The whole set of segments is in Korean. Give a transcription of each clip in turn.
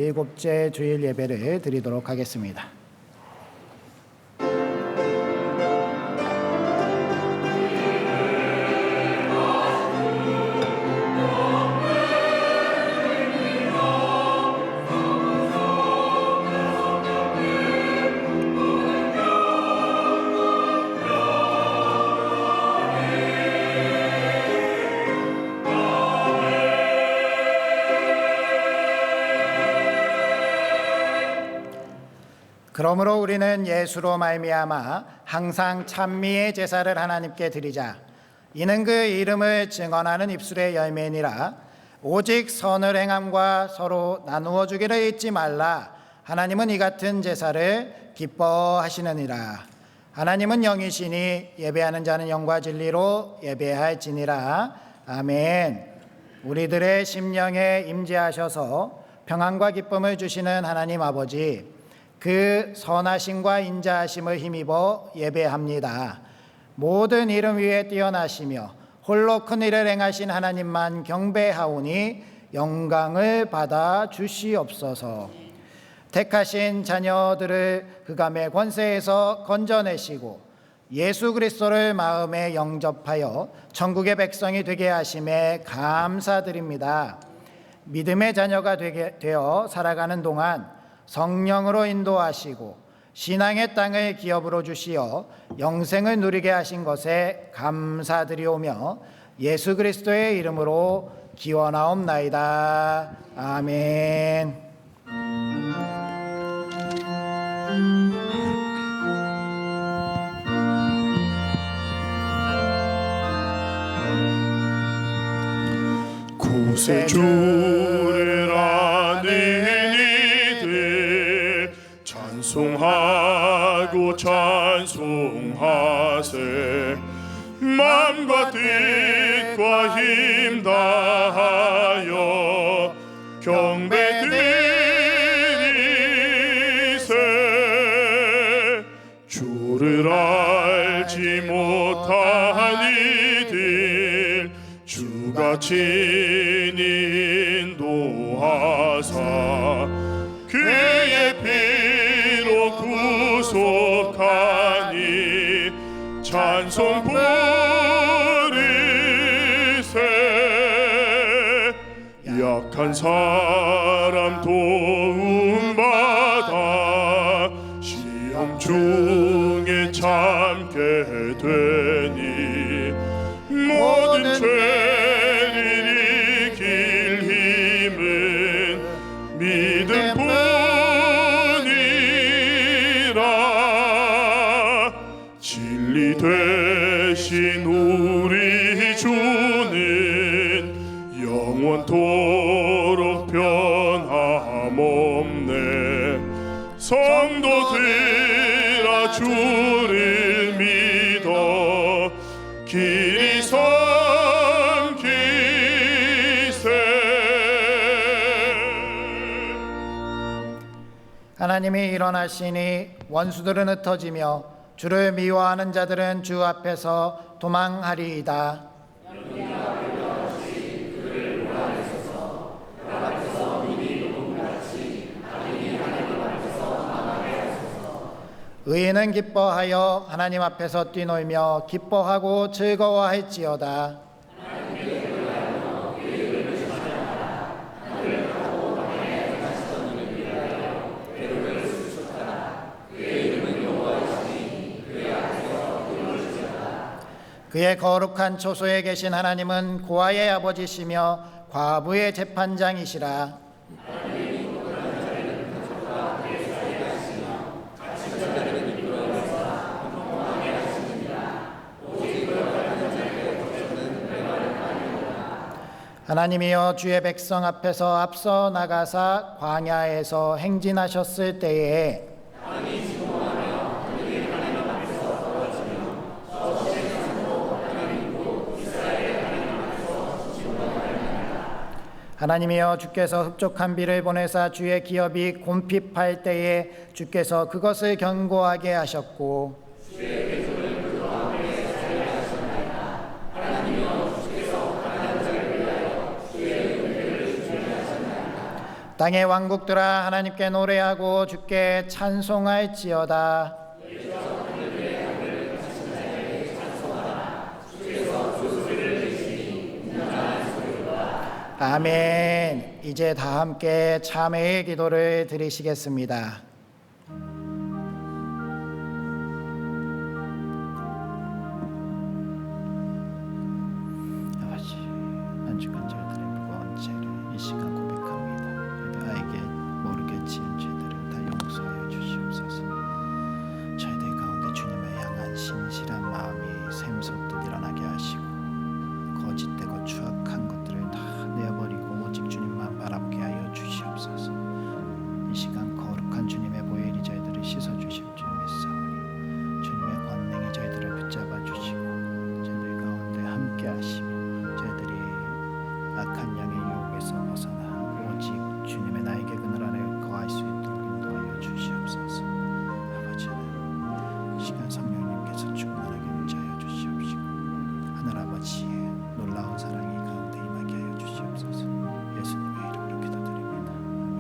7째 주일 예배를 드리도록 하겠습니다. 그러므로 우리는 예수로 말미암아 항상 찬미의 제사를 하나님께 드리자. 이는 그 이름을 증언하는 입술의 열매니라. 오직 선을 행함과 서로 나누어 주기를 잊지 말라. 하나님은 이 같은 제사를 기뻐하시느니라. 하나님은 영이시니 예배하는 자는 영과 진리로 예배할지니라. 아멘. 우리들의 심령에 임재하셔서 평안과 기쁨을 주시는 하나님 아버지, 그 선하심과 인자하심을 힘입어 예배합니다. 모든 이름 위에 뛰어나시며 홀로 큰 일을 행하신 하나님만 경배하오니 영광을 받아 주시옵소서. 택하신 자녀들을 흑암의 권세에서 건져내시고 예수 그리스도를 마음에 영접하여 천국의 백성이 되게 하심에 감사드립니다. 믿음의 자녀가 되어 살아가는 동안 성령으로 인도하시고 신앙의 땅을 기업으로 주시어 영생을 누리게 하신 것에 감사드리오며 예수 그리스도의 이름으로 기원하옵나이다. 아멘. 구세주를 아는 찬송하고 찬송하세. 맘과 뜻과 힘 다하여 경배드리세. 주를 알지 못한 이들 주가 친히 인도하사 그의 피로 구속하니 찬송 부르세. 약한 사람 도움받아 시험 중에 참게 되니 모든 죄를 이길 힘은 믿음 뿐이라. 진리 되신 우리 주는 영원토록 변함없네. 성도들아 주를 믿어 길이 섬기세. 하나님이 일어나시니 원수들은 흩어지며 주를 미워하는 자들은 주 앞에서 도망하리이다. 의인은 기뻐하여 하나님 앞에서 뛰놀며 기뻐하고 즐거워할지어다. 그의 거룩한 초소에 계신 하나님은 고아의 아버지시며 과부의 재판장이시라. 하나님이여 주의 백성 앞에서 앞서 나가사 광야에서 행진하셨을 때에 하나님이여 주께서 흡족한 비를 보내사 주의 기업이 곰핍할 때에 주께서 그것을 견고하게 하셨고 땅의 왕국들아 하나님께 노래하고 주께 찬송할지어다. 아멘. 이제 다 함께 참회의 기도를 드리시겠습니다. 아버지, 한 주간 저희들의 무거운 죄를 이 시간 고백합니다. 저희들 알게 모르게 지은 죄들을 다 용서하여 주시옵소서. 저희들 가운데 주님을 향한 신실한 마음이 샘솟듯 일어나게 하시고 거짓되고 추악한 것들을 다 내어버리고 오직 주님만 바라보게 하여 주시옵소서. 이 시간 거룩한 주님의 보혈이 저희들을 씻어주실 줄 믿사오니 주님의 권능이 저희들을 붙잡아 주시고 저희들 가운데 함께 하시며 저희들이 악한 영의 유혹에서 벗어나 오직 주님의 나에게 그늘 안에 거할 수 있도록 인도하여 주시옵소서. 아버지는 이 시간 성령님께서 충만하게 임재하여 주시옵시고 하늘 아버지의 놀라운 사랑이 가운데 임하게 하여 주시옵소서. 예수님의 이름으로 기도드립니다. 아멘.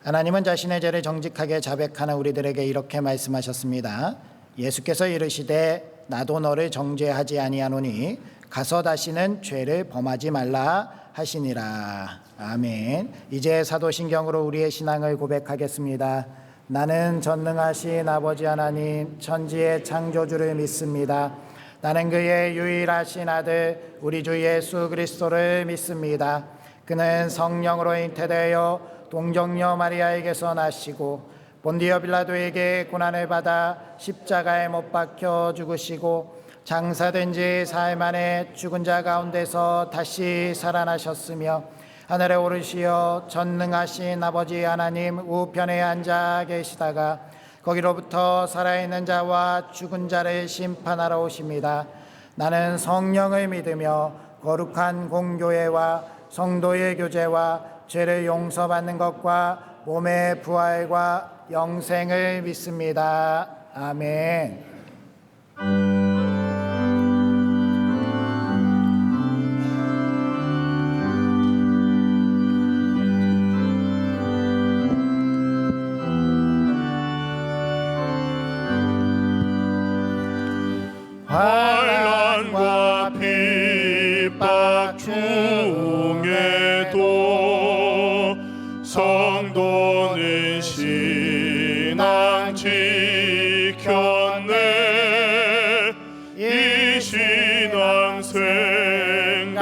하나님은 자신의 죄를 정직하게 자백하는 우리들에게 이렇게 말씀하셨습니다. 예수께서 이르시되 나도 너를 정죄하지 아니하노니 가서 다시는 죄를 범하지 말라 하시니라. 아멘. 이제 사도신경으로 우리의 신앙을 고백하겠습니다. 나는 전능하신 아버지 하나님 천지의 창조주를 믿습니다. 나는 그의 유일하신 아들 우리 주 예수 그리스도를 믿습니다. 그는 성령으로 잉태되어 동정녀 마리아에게서 나시고 본디오 빌라도에게 고난을 받아 십자가에 못 박혀 죽으시고 장사된 지 사흘 만에 죽은 자 가운데서 다시 살아나셨으며 하늘에 오르시어 전능하신 아버지 하나님 우편에 앉아 계시다가 거기로부터 살아있는 자와 죽은 자를 심판하러 오십니다. 나는 성령을 믿으며 거룩한 공교회와 성도의 교제와 죄를 용서받는 것과 몸의 부활과 영생을 믿습니다. 아멘. 환난과 핍박 중에도 성도는 신앙 지켰네. 이 신앙 생각할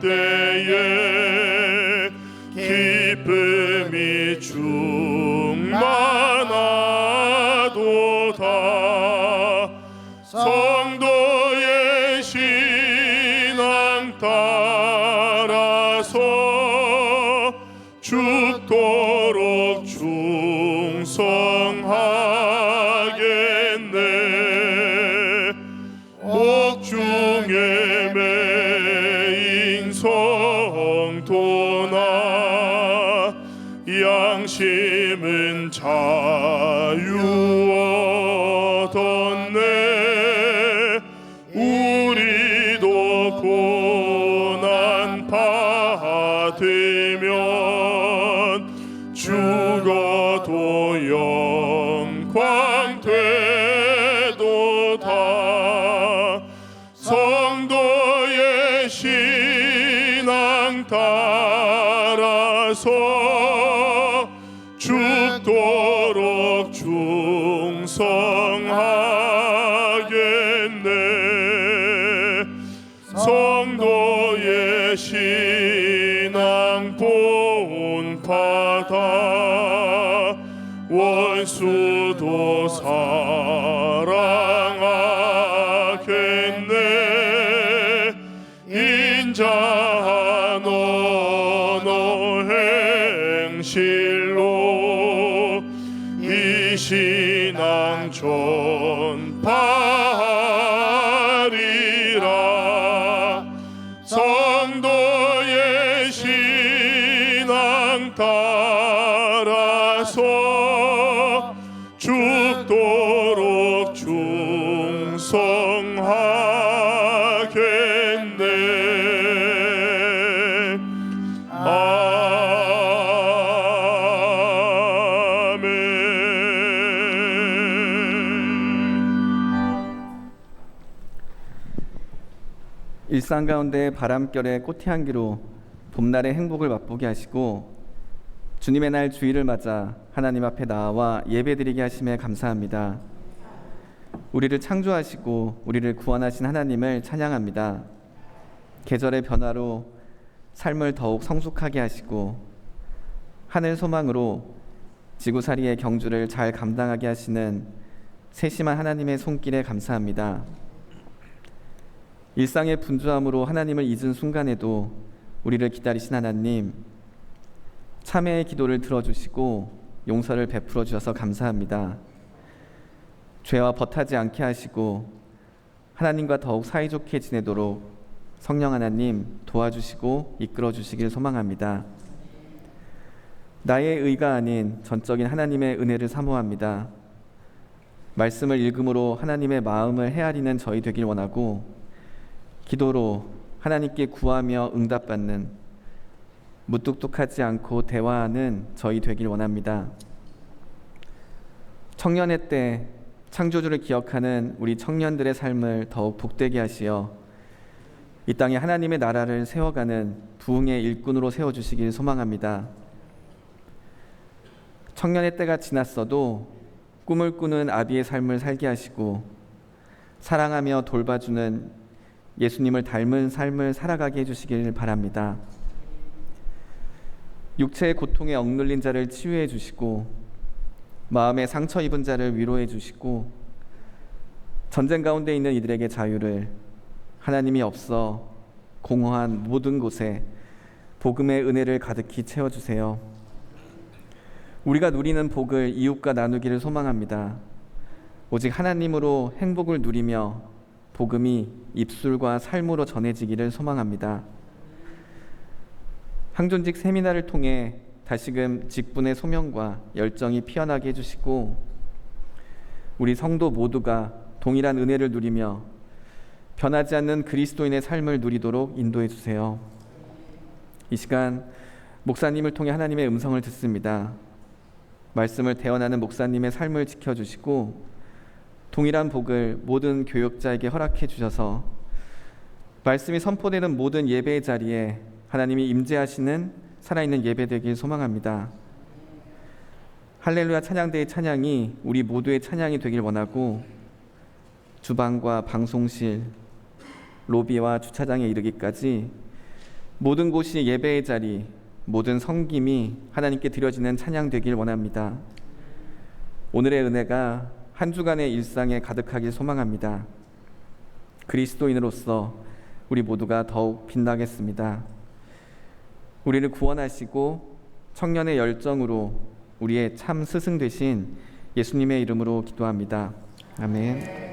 때에 기쁨이 충만하도다. 성도의 신앙 따라서 죽도록 충성하겠네. 옥중에 매인 성도나 양심은 자유 얻었네. 우리도 고난 받으면 죽어도 영광 되도다. 성도의 신앙 따라서 죽도록 충성하겠네. 성도의 신앙 본받아 원수도 사랑하겠네. 인자한 언어 행실로 이 신앙 전파하리라. 성도의 신앙 따라서 죽도록 충성하겠네. 일상 가운데 바람결의 꽃향기로 봄날의 행복을 맛보게 하시고 주님의 날 주일을 맞아 하나님 앞에 나와 예배드리게 하심에 감사합니다. 우리를 창조하시고 우리를 구원하신 하나님을 찬양합니다. 계절의 변화로 삶을 더욱 성숙하게 하시고 하늘 소망으로 지구살이의 경주를 잘 감당하게 하시는 세심한 하나님의 손길에 감사합니다. 일상의 분주함으로 하나님을 잊은 순간에도 우리를 기다리신 하나님, 참회의 기도를 들어주시고 용서를 베풀어 주셔서 감사합니다. 죄와 벗하지 않게 하시고 하나님과 더욱 사이좋게 지내도록 성령 하나님 도와주시고 이끌어 주시길 소망합니다. 나의 의가 아닌 전적인 하나님의 은혜를 사모합니다. 말씀을 읽음으로 하나님의 마음을 헤아리는 저희 되길 원하고 기도로 하나님께 구하며 응답받는 무뚝뚝하지 않고 대화하는 저희 되길 원합니다. 청년의 때 창조주를 기억하는 우리 청년들의 삶을 더욱 복되게 하시어 이 땅에 하나님의 나라를 세워가는 부흥의 일꾼으로 세워주시길 소망합니다. 청년의 때가 지났어도 꿈을 꾸는 아비의 삶을 살게 하시고 사랑하며 돌봐주는 예수님을 닮은 삶을 살아가게 해주시길 바랍니다. 육체의 고통에 억눌린 자를 치유해 주시고 마음에 상처 입은 자를 위로해 주시고 전쟁 가운데 있는 이들에게 자유를, 하나님이 없어 공허한 모든 곳에 복음의 은혜를 가득히 채워주세요. 우리가 누리는 복을 이웃과 나누기를 소망합니다. 오직 하나님으로 행복을 누리며 복음이 입술과 삶으로 전해지기를 소망합니다. 항존직 세미나를 통해 다시금 직분의 소명과 열정이 피어나게 해주시고 우리 성도 모두가 동일한 은혜를 누리며 변하지 않는 그리스도인의 삶을 누리도록 인도해 주세요. 이 시간 목사님을 통해 하나님의 음성을 듣습니다. 말씀을 대언하는 목사님의 삶을 지켜주시고 동일한 복을 모든 교역자에게 허락해 주셔서 말씀이 선포되는 모든 예배의 자리에 하나님이 임재하시는 살아있는 예배 되길 소망합니다. 할렐루야 찬양대의 찬양이 우리 모두의 찬양이 되길 원하고 주방과 방송실, 로비와 주차장에 이르기까지 모든 곳이 예배의 자리, 모든 섬김이 하나님께 드려지는 찬양 되길 원합니다. 오늘의 은혜가 한 주간의 일상에 가득하길 소망합니다. 그리스도인으로서 우리 모두가 더욱 빛나겠습니다. 우리를 구원하시고 청년의 열정으로 우리의 참 스승 되신 예수님의 이름으로 기도합니다. 아멘.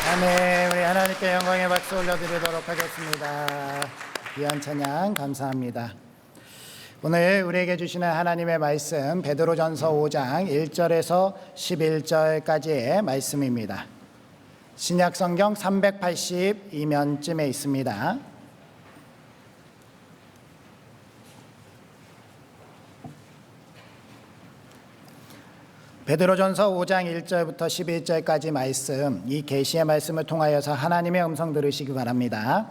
아멘. 우리 하나님께 영광의 박수 올려드리도록 하겠습니다. 귀한 찬양 감사합니다. 오늘 우리에게 주시는 하나님의 말씀 베드로전서 5장 1절에서 11절까지의 말씀입니다. 신약성경 382면쯤에 있습니다. 베드로전서 5장 1절부터 11절까지 말씀, 이 계시의 말씀을 통하여서 하나님의 음성 들으시기 바랍니다.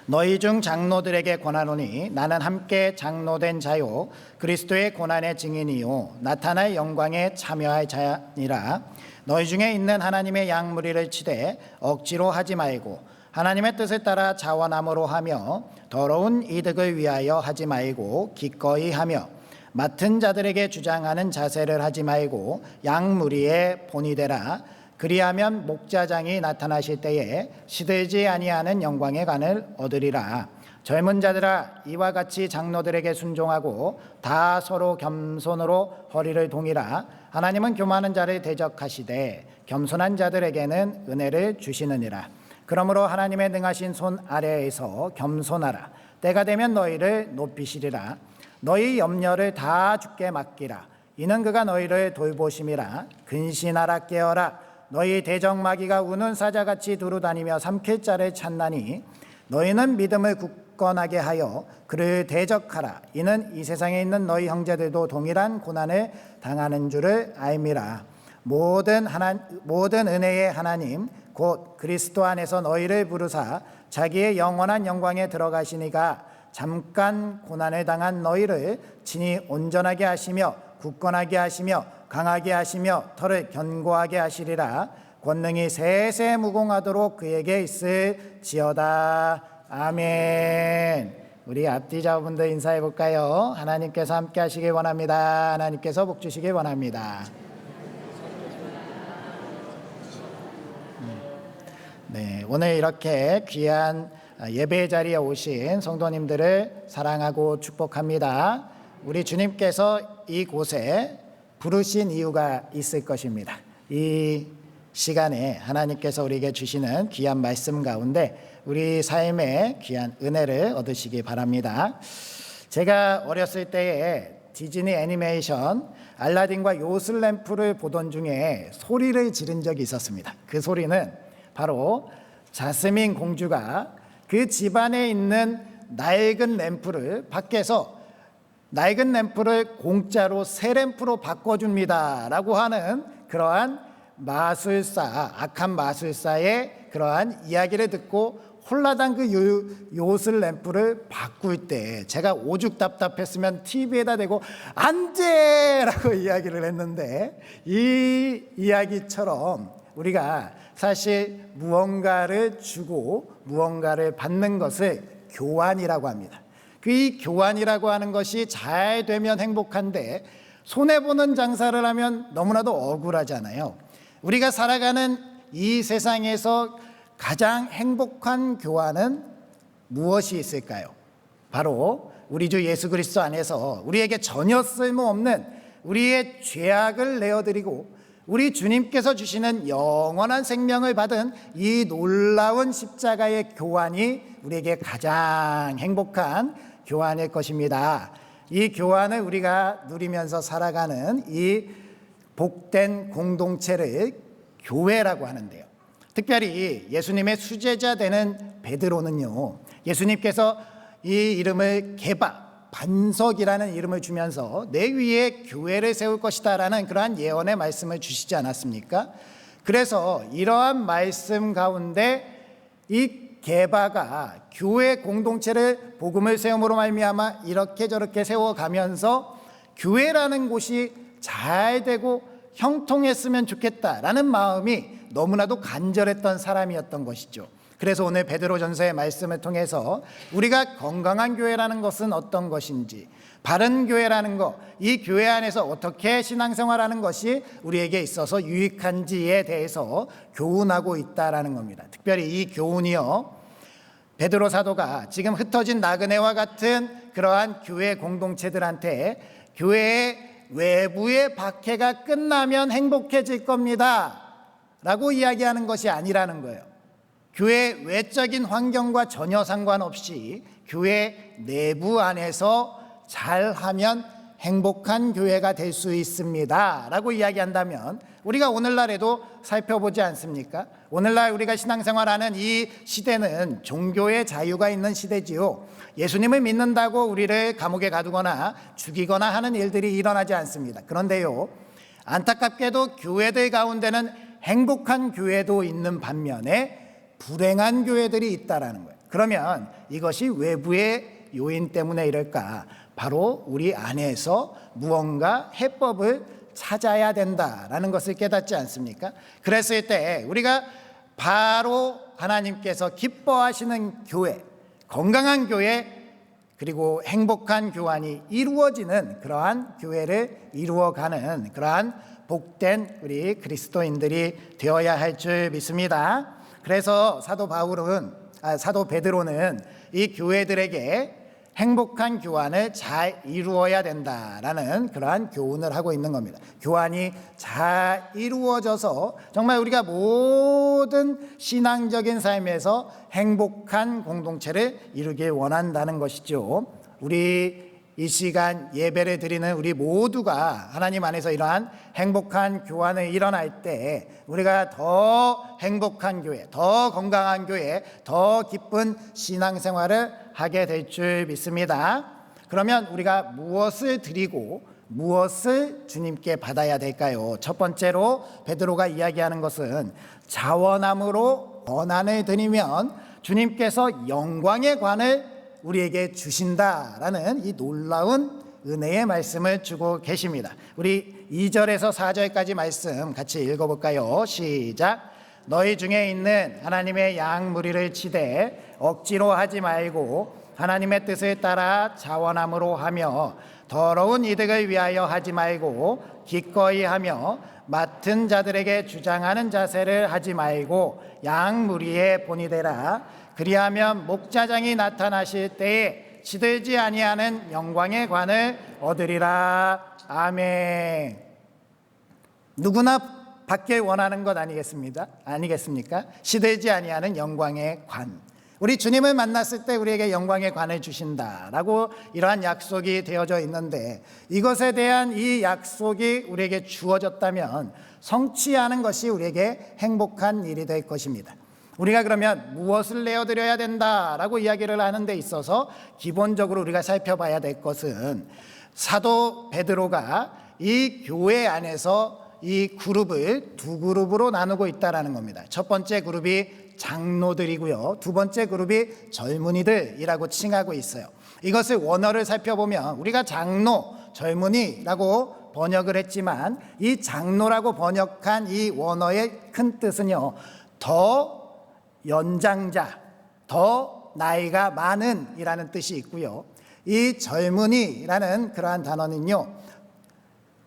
너희 중 장로들에게 권하노니 나는 함께 장로된 자요 그리스도의 고난의 증인이요 나타날 영광에 참여할 자니라. 너희 중에 있는 하나님의 양무리를 치되 억지로 하지 말고 하나님의 뜻을 따라 자원함으로 하며 더러운 이득을 위하여 하지 말고 기꺼이 하며 맡은 자들에게 주장하는 자세를 하지 말고 양무리의 본이 되라. 그리하면 목자장이 나타나실 때에 시들지 아니하는 영광의 관을 얻으리라. 젊은 자들아 이와 같이 장로들에게 순종하고 다 서로 겸손으로 허리를 동이라. 하나님은 교만한 자를 대적하시되 겸손한 자들에게는 은혜를 주시느니라. 그러므로 하나님의 능하신 손 아래에서 겸손하라. 때가 되면 너희를 높이시리라. 너희 염려를 다 주께 맡기라. 이는 그가 너희를 돌보심이라. 근신하라 깨어라. 너희 대적마귀가 우는 사자같이 두루다니며 삼킬 자를 찾나니 너희는 믿음을 굳건하게 하여 그를 대적하라. 이는 이 세상에 있는 너희 형제들도 동일한 고난을 당하는 줄을 알미라. 모든 은혜의 하나님 곧 그리스도 안에서 너희를 부르사 자기의 영원한 영광에 들어가시니가 잠깐 고난을 당한 너희를 친히 온전하게 하시며 굳건하게 하시며 강하게 하시며 털을 견고하게 하시리라. 권능이 세세 무궁하도록 그에게 있을지어다. 아멘. 우리 앞뒤자분들 인사해 볼까요? 하나님께서 함께 하시길 원합니다. 하나님께서 복 주시길 원합니다. 네, 오늘 이렇게 귀한 예배 자리에 오신 성도님들을 사랑하고 축복합니다. 우리 주님께서 이곳에 부르신 이유가 있을 것입니다. 이 시간에 하나님께서 우리에게 주시는 귀한 말씀 가운데 우리 삶에 귀한 은혜를 얻으시기 바랍니다. 제가 어렸을 때에 디즈니 애니메이션 알라딘과 요술램프를 보던 중에 소리를 지른 적이 있었습니다. 그 소리는 바로 자스민 공주가 그 집안에 있는 낡은 램프를 밖에서 낡은 램프를 공짜로 새 램프로 바꿔줍니다 라고 하는 그러한 마술사, 악한 마술사의 그러한 이야기를 듣고 홀라당 그 요술 램프를 바꿀 때 제가 오죽 답답했으면 TV에다 대고 안 돼! 라고 이야기를 했는데 이 이야기처럼 우리가 사실 무언가를 주고 무언가를 받는 것을 교환이라고 합니다. 이 교환이라고 하는 것이 잘 되면 행복한데 손해보는 장사를 하면 너무나도 억울하잖아요. 우리가 살아가는 이 세상에서 가장 행복한 교환은 무엇이 있을까요? 바로 우리 주 예수 그리스도 안에서 우리에게 전혀 쓸모없는 우리의 죄악을 내어드리고 우리 주님께서 주시는 영원한 생명을 받은 이 놀라운 십자가의 교환이 우리에게 가장 행복한 교환일 것입니다. 이 교환을 우리가 누리면서 살아가는 이 복된 공동체를 교회라고 하는데요. 특별히 예수님의 수제자 되는 베드로는요, 예수님께서 이 이름을 반석이라는 이름을 주면서 내 위에 교회를 세울 것이다 라는 그러한 예언의 말씀을 주시지 않았습니까? 그래서 이러한 말씀 가운데 이 게바가 교회 공동체를 복음을 세움으로 말미암아 이렇게 저렇게 세워가면서 교회라는 곳이 잘 되고 형통했으면 좋겠다라는 마음이 너무나도 간절했던 사람이었던 것이죠. 그래서 오늘 베드로전서의 말씀을 통해서 우리가 건강한 교회라는 것은 어떤 것인지, 바른 교회라는 것, 이 교회 안에서 어떻게 신앙생활하는 것이 우리에게 있어서 유익한지에 대해서 교훈하고 있다라는 겁니다. 특별히 이 교훈이요, 베드로 사도가 지금 흩어진 나그네와 같은 그러한 교회 공동체들한테 교회의 외부의 박해가 끝나면 행복해질 겁니다 라고 이야기하는 것이 아니라는 거예요. 교회 외적인 환경과 전혀 상관없이 교회 내부 안에서 잘하면 행복한 교회가 될 수 있습니다 라고 이야기한다면 우리가 오늘날에도 살펴보지 않습니까? 오늘날 우리가 신앙생활하는 이 시대는 종교의 자유가 있는 시대지요. 예수님을 믿는다고 우리를 감옥에 가두거나 죽이거나 하는 일들이 일어나지 않습니다. 그런데요, 안타깝게도 교회들 가운데는 행복한 교회도 있는 반면에 불행한 교회들이 있다라는 거예요. 그러면 이것이 외부의 요인 때문에 이럴까? 바로 우리 안에서 무언가 해법을 찾아야 된다라는 것을 깨닫지 않습니까? 그랬을 때 우리가 바로 하나님께서 기뻐하시는 교회, 건강한 교회, 그리고 행복한 교환이 이루어지는 그러한 교회를 이루어가는 그러한 복된 우리 그리스도인들이 되어야 할 줄 믿습니다. 그래서 사도 베드로는 이 교회들에게 행복한 교환을 잘 이루어야 된다라는 그러한 교훈을 하고 있는 겁니다. 교환이 잘 이루어져서 정말 우리가 모든 신앙적인 삶에서 행복한 공동체를 이루길 원한다는 것이죠. 우리 이 시간 예배를 드리는 우리 모두가 하나님 안에서 이러한 행복한 교환을 일어날 때 우리가 더 행복한 교회, 더 건강한 교회, 더 기쁜 신앙생활을 하게 될 줄 믿습니다. 그러면 우리가 무엇을 드리고 무엇을 주님께 받아야 될까요? 첫 번째로 베드로가 이야기하는 것은 자원함으로 권한을 드리면 주님께서 영광의 관을 우리에게 주신다라는 이 놀라운 은혜의 말씀을 주고 계십니다. 우리 2절에서 4절까지 말씀 같이 읽어볼까요? 시작. 너희 중에 있는 하나님의 양 무리를 치되 억지로 하지 말고 하나님의 뜻을 따라 자원함으로 하며 더러운 이득을 위하여 하지 말고 기꺼이 하며 맡은 자들에게 주장하는 자세를 하지 말고 양 무리의 본이 되라. 그리하면 목자장이 나타나실 때에 시들지 아니하는 영광의 관을 얻으리라. 아멘. 누구나 받길 원하는 것 아니겠습니까? 시들지 아니하는 영광의 관. 우리 주님을 만났을 때 우리에게 영광의 관을 주신다라고 이러한 약속이 되어져 있는데 이것에 대한 이 약속이 우리에게 주어졌다면 성취하는 것이 우리에게 행복한 일이 될 것입니다. 우리가 그러면 무엇을 내어드려야 된다라고 이야기를 하는 데 있어서 기본적으로 우리가 살펴봐야 될 것은 사도 베드로가 이 교회 안에서 이 그룹을 두 그룹으로 나누고 있다는 겁니다. 첫 번째 그룹이 장로들이고요, 두 번째 그룹이 젊은이들이라고 칭하고 있어요. 이것을 원어를 살펴보면 우리가 장로, 젊은이라고 번역을 했지만 이 장로라고 번역한 이 원어의 큰 뜻은요, 더 연장자, 더 나이가 많은 이라는 뜻이 있고요, 이 젊은이라는 그러한 단어는요,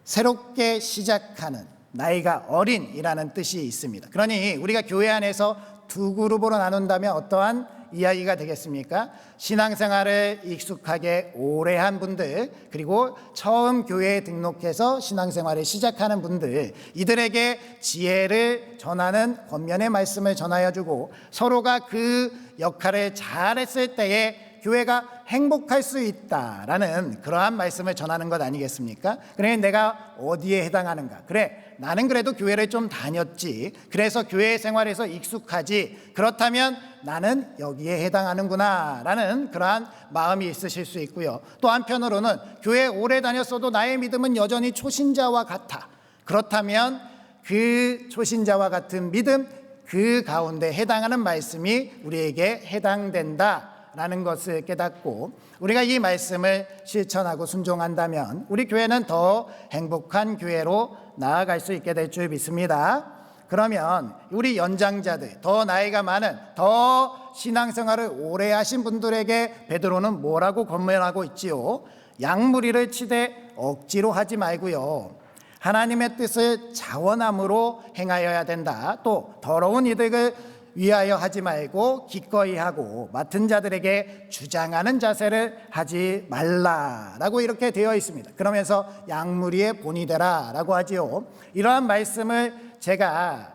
새롭게 시작하는, 나이가 어린 이라는 뜻이 있습니다. 그러니 우리가 교회 안에서 두 그룹으로 나눈다면 어떠한 이야기가 되겠습니까? 신앙생활을 익숙하게 오래 한 분들, 그리고 처음 교회에 등록해서 신앙생활을 시작하는 분들, 이들에게 지혜를 전하는 권면의 말씀을 전하여 주고 서로가 그 역할을 잘했을 때에 교회가 행복할 수 있다라는 그러한 말씀을 전하는 것 아니겠습니까? 그래, 내가 어디에 해당하는가? 그래, 나는 그래도 교회를 좀 다녔지, 그래서 교회 생활에서 익숙하지, 그렇다면 나는 여기에 해당하는구나 라는 그러한 마음이 있으실 수 있고요, 또 한편으로는 교회 오래 다녔어도 나의 믿음은 여전히 초신자와 같아, 그렇다면 그 초신자와 같은 믿음, 그 가운데 해당하는 말씀이 우리에게 해당된다 라는 것을 깨닫고 우리가 이 말씀을 실천하고 순종한다면 우리 교회는 더 행복한 교회로 나아갈 수 있게 될 줄 믿습니다. 그러면 우리 연장자들, 더 나이가 많은, 더 신앙생활을 오래 하신 분들에게 베드로는 뭐라고 권면하고 있지요? 양무리를 치되 억지로 하지 말고요, 하나님의 뜻을 자원함으로 행하여야 된다. 또 더러운 이득을 위하여 하지 말고 기꺼이 하고 맡은 자들에게 주장하는 자세를 하지 말라라고 이렇게 되어 있습니다. 그러면서 양무리의 본이 되라라고 하지요. 이러한 말씀을 제가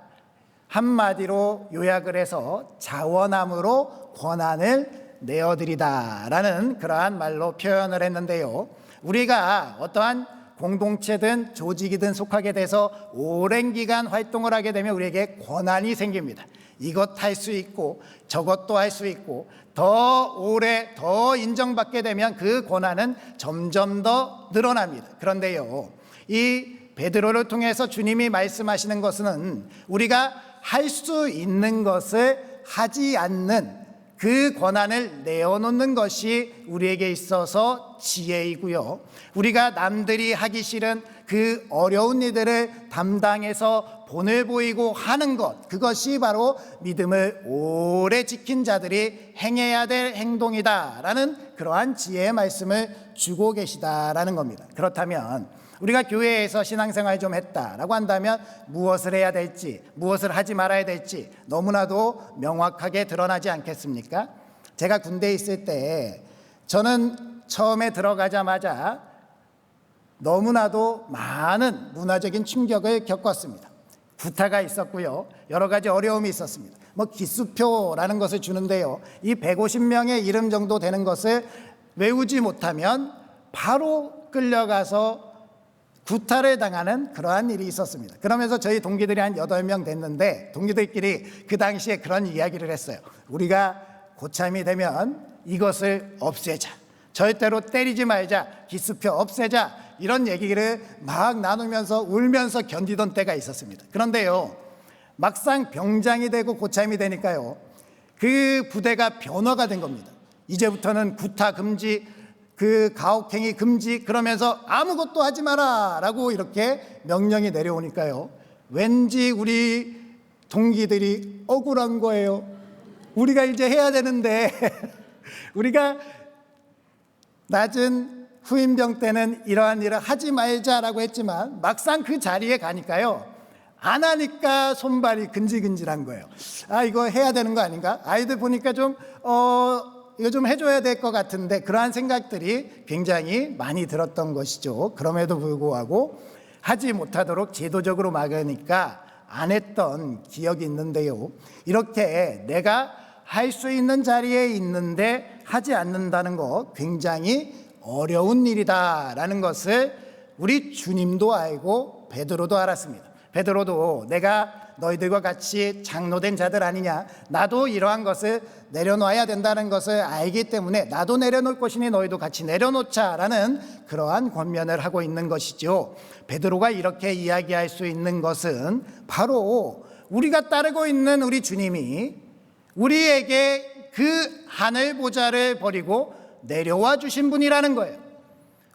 한마디로 요약을 해서 자원함으로 권한을 내어드리다라는 그러한 말로 표현을 했는데요. 우리가 어떠한 공동체든 조직이든 속하게 돼서 오랜 기간 활동을 하게 되면 우리에게 권한이 생깁니다. 이것 할 수 있고 저것도 할 수 있고 더 오래 더 인정받게 되면 그 권한은 점점 더 늘어납니다. 그런데요, 이 베드로를 통해서 주님이 말씀하시는 것은 우리가 할 수 있는 것을 하지 않는 그 권한을 내어놓는 것이 우리에게 있어서 지혜이고요, 우리가 남들이 하기 싫은 그 어려운 일들을 담당해서 본을 보이고 하는 것, 그것이 바로 믿음을 오래 지킨 자들이 행해야 될 행동이다라는 그러한 지혜의 말씀을 주고 계시다라는 겁니다. 그렇다면 우리가 교회에서 신앙생활 좀 했다라고 한다면 무엇을 해야 될지, 무엇을 하지 말아야 될지 너무나도 명확하게 드러나지 않겠습니까? 제가 군대에 있을 때 저는 처음에 들어가자마자 너무나도 많은 문화적인 충격을 겪었습니다. 구타가 있었고요, 여러 가지 어려움이 있었습니다. 기수표라는 것을 주는데요, 이 150명의 이름 정도 되는 것을 외우지 못하면 바로 끌려가서 구타를 당하는 그러한 일이 있었습니다. 그러면서 저희 동기들이 한 8명 됐는데 동기들끼리 그 당시에 그런 이야기를 했어요. 우리가 고참이 되면 이것을 없애자, 절대로 때리지 말자, 기수표 없애자, 이런 얘기를 막 나누면서 울면서 견디던 때가 있었습니다. 그런데요, 막상 병장이 되고 고참이 되니까요, 그 부대가 변화가 된 겁니다. 이제부터는 구타 금지, 그 가혹행위 금지, 그러면서 아무것도 하지 마라 라고 이렇게 명령이 내려오니까요, 왠지 우리 동기들이 억울한 거예요. 우리가 이제 해야 되는데 우리가 낮은 후임병 때는 이러한 일을 하지 말자라고 했지만 막상 그 자리에 가니까요, 안 하니까 손발이 근질근질한 거예요. 아, 이거 해야 되는 거 아닌가? 아이들 보니까 좀 이거 좀 해줘야 될 것 같은데, 그러한 생각들이 굉장히 많이 들었던 것이죠. 그럼에도 불구하고 하지 못하도록 제도적으로 막으니까 안 했던 기억이 있는데요, 이렇게 내가 할 수 있는 자리에 있는데 하지 않는다는 거 굉장히 어려운 일이다라는 것을 우리 주님도 알고 베드로도 알았습니다. 베드로도 내가 너희들과 같이 장로된 자들 아니냐, 나도 이러한 것을 내려놓아야 된다는 것을 알기 때문에 나도 내려놓을 것이니 너희도 같이 내려놓자라는 그러한 권면을 하고 있는 것이죠. 베드로가 이렇게 이야기할 수 있는 것은 바로 우리가 따르고 있는 우리 주님이 우리에게 그 하늘 보좌를 버리고 내려와 주신 분이라는 거예요.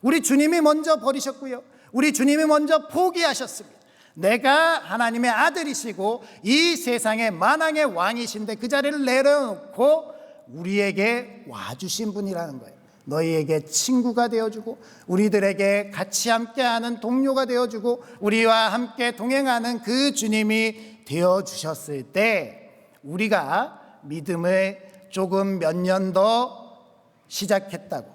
우리 주님이 먼저 버리셨고요, 우리 주님이 먼저 포기하셨습니다. 내가 하나님의 아들이시고 이 세상의 만왕의 왕이신데 그 자리를 내려놓고 우리에게 와주신 분이라는 거예요. 너희에게 친구가 되어주고 우리들에게 같이 함께하는 동료가 되어주고 우리와 함께 동행하는 그 주님이 되어주셨을 때 우리가 믿음을 조금 몇 년 더 시작했다고,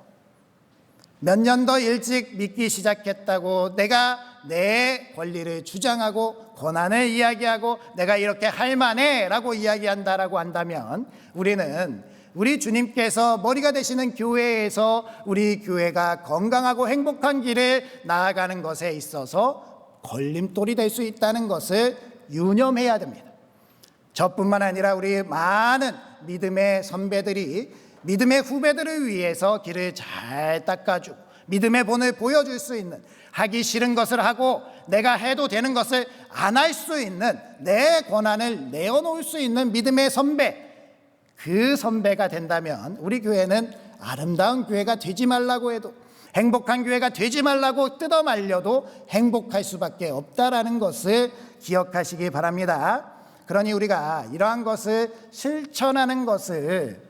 몇 년 더 일찍 믿기 시작했다고 내가 내 권리를 주장하고 권한을 이야기하고 내가 이렇게 할 만해 라고 이야기한다라고 한다면 우리는 우리 주님께서 머리가 되시는 교회에서 우리 교회가 건강하고 행복한 길을 나아가는 것에 있어서 걸림돌이 될 수 있다는 것을 유념해야 됩니다. 저뿐만 아니라 우리 많은 믿음의 선배들이 믿음의 후배들을 위해서 길을 잘 닦아주고 믿음의 본을 보여줄 수 있는, 하기 싫은 것을 하고 내가 해도 되는 것을 안 할 수 있는, 내 권한을 내어놓을 수 있는 믿음의 선배, 그 선배가 된다면 우리 교회는 아름다운 교회가 되지 말라고 해도, 행복한 교회가 되지 말라고 뜯어 말려도 행복할 수밖에 없다라는 것을 기억하시기 바랍니다. 그러니 우리가 이러한 것을 실천하는 것을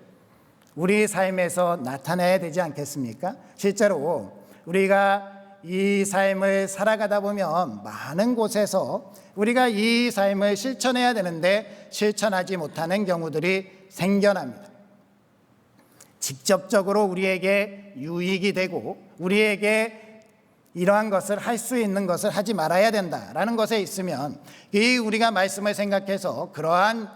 우리 삶에서 나타내야 되지 않겠습니까? 실제로 우리가 이 삶을 살아가다 보면 많은 곳에서 우리가 이 삶을 실천해야 되는데 실천하지 못하는 경우들이 생겨납니다. 직접적으로 우리에게 유익이 되고 우리에게 이러한 것을 할 수 있는 것을 하지 말아야 된다라는 것에 있으면 이 우리가 말씀을 생각해서 그러한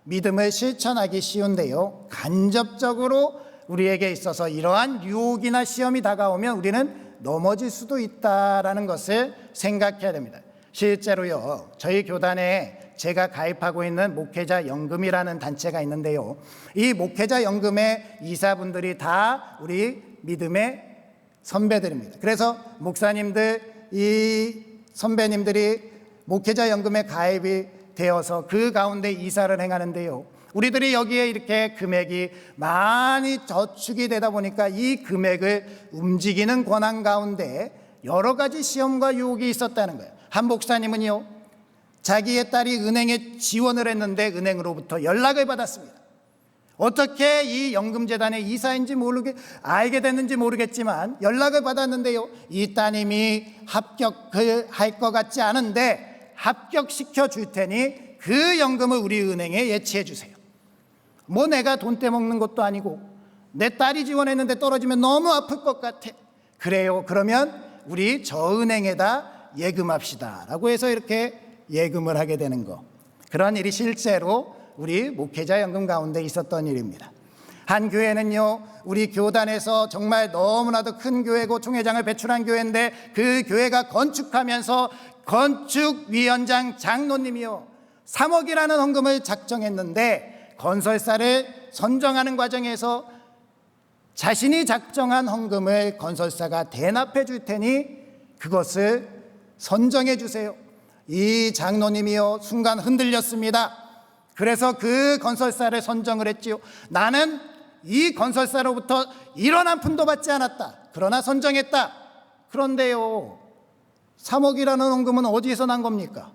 믿음을 실천하기 쉬운데요, 간접적으로 우리에게 있어서 이러한 유혹이나 시험이 다가오면 우리는 넘어질 수도 있다라는 것을 생각해야 됩니다. 실제로요, 저희 교단에 제가 가입하고 있는 목회자 연금이라는 단체가 있는데요, 이 목회자 연금의 이사분들이 다 우리 믿음의 선배들입니다. 그래서 목사님들, 이 선배님들이 목회자 연금에 가입이 되어서 그 가운데 이사를 행하는데요, 우리들이 여기에 이렇게 금액이 많이 저축이 되다 보니까 이 금액을 움직이는 권한 가운데 여러 가지 시험과 유혹이 있었다는 거예요. 한 목사님은요, 자기의 딸이 은행에 지원을 했는데 은행으로부터 연락을 받았습니다. 어떻게 이 연금재단의 이사인지 알게 됐는지 모르겠지만 연락을 받았는데요, 이 따님이 합격을 할 것 같지 않은데 합격시켜 줄 테니 그 연금을 우리 은행에 예치해 주세요. 뭐 내가 돈 떼먹는 것도 아니고 내 딸이 지원했는데 떨어지면 너무 아플 것 같아. 그래요, 그러면 우리 저 은행에다 예금합시다 라고 해서 이렇게 예금을 하게 되는 거, 그런 일이 실제로 우리 목회자 연금 가운데 있었던 일입니다. 한 교회는요, 우리 교단에서 정말 너무나도 큰 교회고 총회장을 배출한 교회인데 그 교회가 건축하면서 건축위원장 장로님이요 3억이라는 헌금을 작정했는데 건설사를 선정하는 과정에서 자신이 작정한 헌금을 건설사가 대납해 줄 테니 그것을 선정해 주세요. 이 장로님이요 순간 흔들렸습니다. 그래서 그 건설사를 선정을 했지요. 나는 이 건설사로부터 1원 한 푼도 받지 않았다. 그러나 선정했다. 그런데요, 3억이라는 헌금은 어디에서 난 겁니까?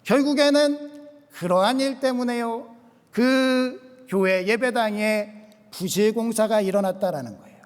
결국에는 그러한 일 때문에요, 그 교회 예배당에 부실공사가 일어났다라는 거예요.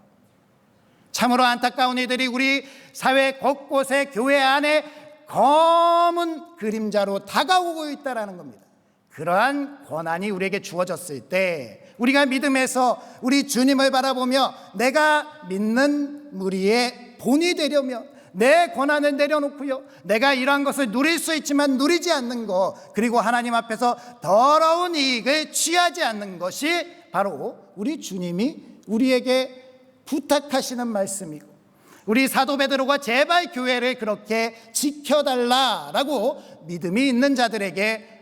참으로 안타까운 이들이 우리 사회 곳곳에 교회 안에 검은 그림자로 다가오고 있다라는 겁니다. 그러한 권한이 우리에게 주어졌을 때 우리가 믿음에서 우리 주님을 바라보며 내가 믿는 무리의 본이 되려면 내 권한을 내려놓고요, 내가 이러한 것을 누릴 수 있지만 누리지 않는 것, 그리고 하나님 앞에서 더러운 이익을 취하지 않는 것이 바로 우리 주님이 우리에게 부탁하시는 말씀이고, 우리 사도 베드로가 제발 교회를 그렇게 지켜달라라고 믿음이 있는 자들에게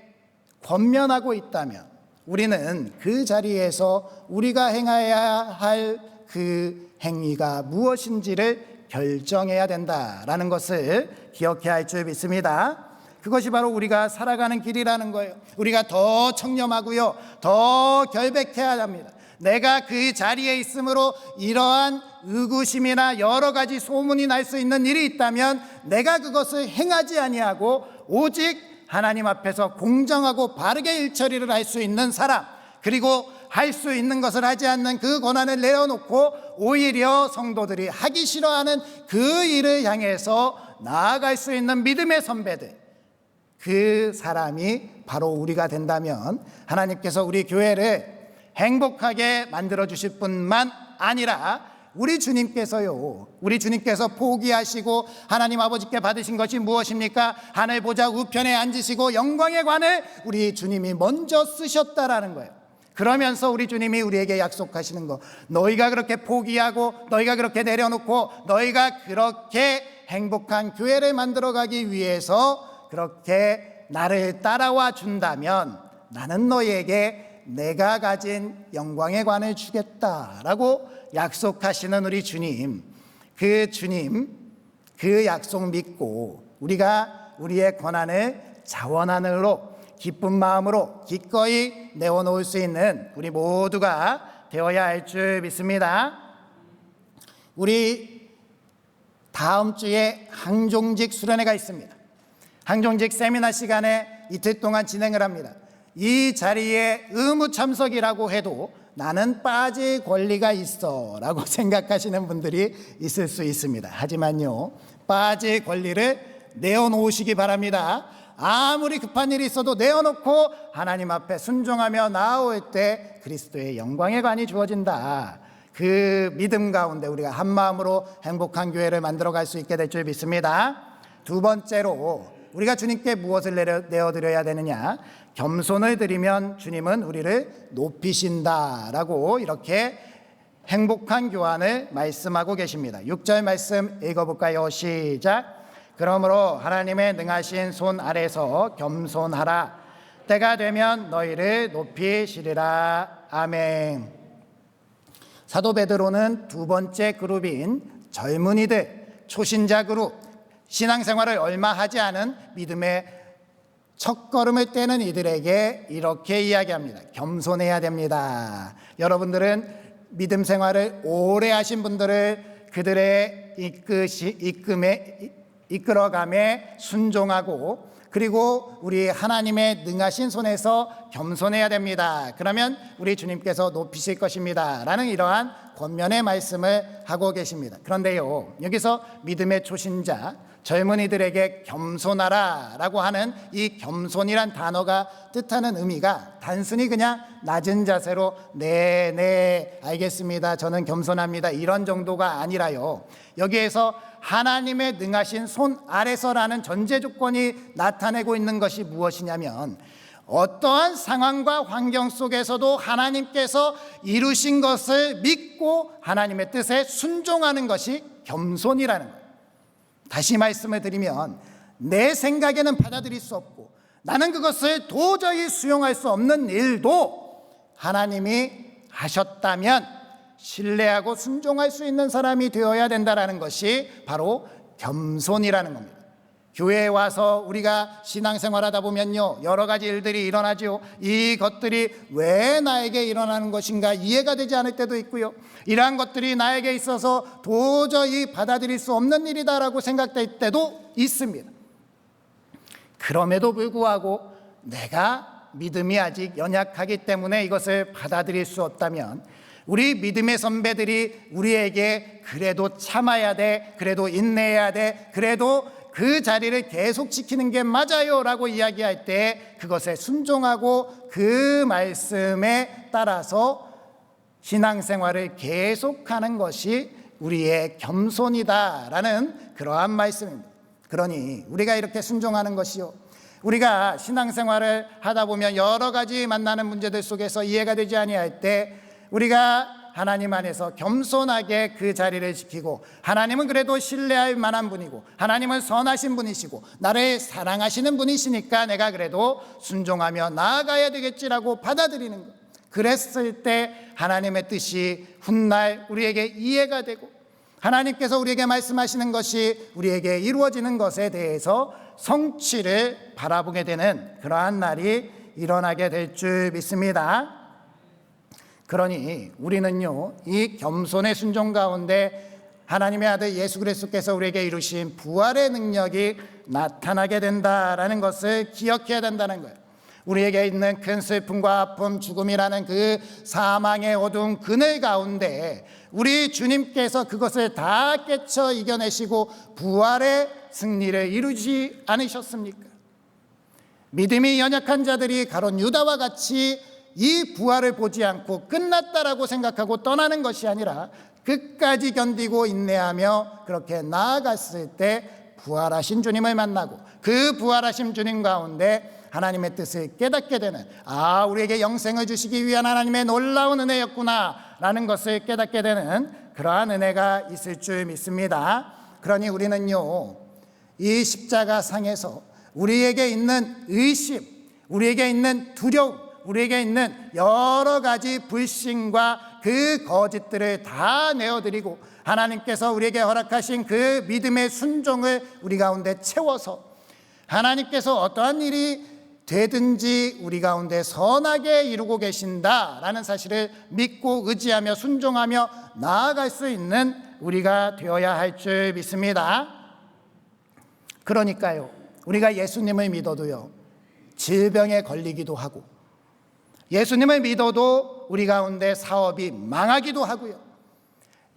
권면하고 있다면 우리는 그 자리에서 우리가 행해야 할 그 행위가 무엇인지를 결정해야 된다라는 것을 기억해야 할 줄 믿습니다. 그것이 바로 우리가 살아가는 길이라는 거예요. 우리가 더 청렴하고요, 더 결백해야 합니다. 내가 그 자리에 있으므로 이러한 의구심이나 여러 가지 소문이 날 수 있는 일이 있다면 내가 그것을 행하지 아니하고 오직 하나님 앞에서 공정하고 바르게 일처리를 할 수 있는 사람, 그리고 할 수 있는 것을 하지 않는 그 권한을 내려놓고 오히려 성도들이 하기 싫어하는 그 일을 향해서 나아갈 수 있는 믿음의 선배들, 그 사람이 바로 우리가 된다면 하나님께서 우리 교회를 행복하게 만들어 주실 뿐만 아니라 우리 주님께서요, 우리 주님께서 포기하시고 하나님 아버지께 받으신 것이 무엇입니까? 하늘 보좌 우편에 앉으시고 영광의 관을 우리 주님이 먼저 쓰셨다라는 거예요. 그러면서 우리 주님이 우리에게 약속하시는 거, 너희가 그렇게 포기하고 너희가 그렇게 내려놓고 너희가 그렇게 행복한 교회를 만들어가기 위해서 그렇게 나를 따라와 준다면 나는 너희에게 내가 가진 영광의 관을 주겠다라고 약속하시는 우리 주님, 그 약속 믿고 우리가 우리의 권한을 자원하늘로 기쁜 마음으로 기꺼이 내어놓을 수 있는 우리 모두가 되어야 할 줄 믿습니다. 우리 다음 주에 항종직 수련회가 있습니다. 항종직 세미나 시간에 이틀 동안 진행을 합니다. 이 자리에 의무 참석이라고 해도 나는 빠질 권리가 있어 라고 생각하시는 분들이 있을 수 있습니다. 하지만요, 빠질 권리를 내어놓으시기 바랍니다. 아무리 급한 일이 있어도 내어놓고 하나님 앞에 순종하며 나아올 때 그리스도의 영광의 관이 주어진다. 그 믿음 가운데 우리가 한 마음으로 행복한 교회를 만들어갈 수 있게 될 줄 믿습니다. 두 번째로 우리가 주님께 무엇을 내어드려야 되느냐? 겸손을 드리면 주님은 우리를 높이신다라고 이렇게 행복한 교환을 말씀하고 계십니다. 6절 말씀 읽어볼까요? 시작. 그러므로 하나님의 능하신 손 아래서 겸손하라. 때가 되면 너희를 높이시리라. 아멘. 사도 베드로는 두 번째 그룹인 젊은이들, 초신자 그룹, 신앙생활을 얼마 하지 않은 믿음의 첫걸음을 떼는 이들에게 이렇게 이야기합니다. 겸손해야 됩니다. 여러분들은 믿음 생활을 오래 하신 분들을 그들의 이끌어감에 순종하고, 그리고 우리 하나님의 능하신 손에서 겸손해야 됩니다. 그러면 우리 주님께서 높이실 것입니다 라는 이러한 권면의 말씀을 하고 계십니다. 그런데요, 여기서 믿음의 초신자 젊은이들에게 겸손하라 라고 하는 이 겸손이란 단어가 뜻하는 의미가 단순히 그냥 낮은 자세로 네 알겠습니다, 저는 겸손합니다, 이런 정도가 아니라요, 여기에서 하나님의 능하신 손 아래서라는 전제 조건이 나타내고 있는 것이 무엇이냐면, 어떠한 상황과 환경 속에서도 하나님께서 이루신 것을 믿고 하나님의 뜻에 순종하는 것이 겸손이라는 거예요. 다시 말씀을 드리면, 내 생각에는 받아들일 수 없고 나는 그것을 도저히 수용할 수 없는 일도 하나님이 하셨다면 신뢰하고 순종할 수 있는 사람이 되어야 된다는 것이 바로 겸손이라는 겁니다. 교회에 와서 우리가 신앙생활하다 보면요, 여러 가지 일들이 일어나죠. 이것들이 왜 나에게 일어나는 것인가 이해가 되지 않을 때도 있고요, 이러한 것들이 나에게 있어서 도저히 받아들일 수 없는 일이다라고 생각될 때도 있습니다. 그럼에도 불구하고 내가 믿음이 아직 연약하기 때문에 이것을 받아들일 수 없다면, 우리 믿음의 선배들이 우리에게 그래도 참아야 돼, 그래도 인내해야 돼, 그래도 그 자리를 계속 지키는 게 맞아요 라고 이야기할 때 그것에 순종하고 그 말씀에 따라서 신앙생활을 계속하는 것이 우리의 겸손이다라는 그러한 말씀입니다. 그러니 우리가 이렇게 순종하는 것이요, 우리가 신앙생활을 하다 보면 여러 가지 만나는 문제들 속에서 이해가 되지 아니할 때 우리가 하나님 안에서 겸손하게 그 자리를 지키고, 하나님은 그래도 신뢰할 만한 분이고 하나님은 선하신 분이시고 나를 사랑하시는 분이시니까 내가 그래도 순종하며 나아가야 되겠지라고 받아들이는 것, 그랬을 때 하나님의 뜻이 훗날 우리에게 이해가 되고 하나님께서 우리에게 말씀하시는 것이 우리에게 이루어지는 것에 대해서 성취를 바라보게 되는 그러한 날이 일어나게 될 줄 믿습니다. 그러니 우리는요, 이 겸손의 순종 가운데 하나님의 아들 예수 그리스도께서 우리에게 이루신 부활의 능력이 나타나게 된다라는 것을 기억해야 된다는 거예요. 우리에게 있는 큰 슬픔과 아픔, 죽음이라는 그 사망의 어두운 그늘 가운데 우리 주님께서 그것을 다 깨쳐 이겨내시고 부활의 승리를 이루지 않으셨습니까? 믿음이 연약한 자들이 가론 유다와 같이 이 부활을 보지 않고 끝났다라고 생각하고 떠나는 것이 아니라 끝까지 견디고 인내하며 그렇게 나아갔을 때 부활하신 주님을 만나고 그 부활하신 주님 가운데 하나님의 뜻을 깨닫게 되는, 우리에게 영생을 주시기 위한 하나님의 놀라운 은혜였구나 라는 것을 깨닫게 되는 그러한 은혜가 있을 줄 믿습니다. 그러니 우리는요, 이 십자가 상에서 우리에게 있는 의심, 우리에게 있는 두려움, 우리에게 있는 여러 가지 불신과 그 거짓들을 다 내어드리고 하나님께서 우리에게 허락하신 그 믿음의 순종을 우리 가운데 채워서 하나님께서 어떠한 일이 되든지 우리 가운데 선하게 이루고 계신다라는 사실을 믿고 의지하며 순종하며 나아갈 수 있는 우리가 되어야 할 줄 믿습니다. 그러니까요, 우리가 예수님을 믿어도요, 질병에 걸리기도 하고, 예수님을 믿어도 우리 가운데 사업이 망하기도 하고요,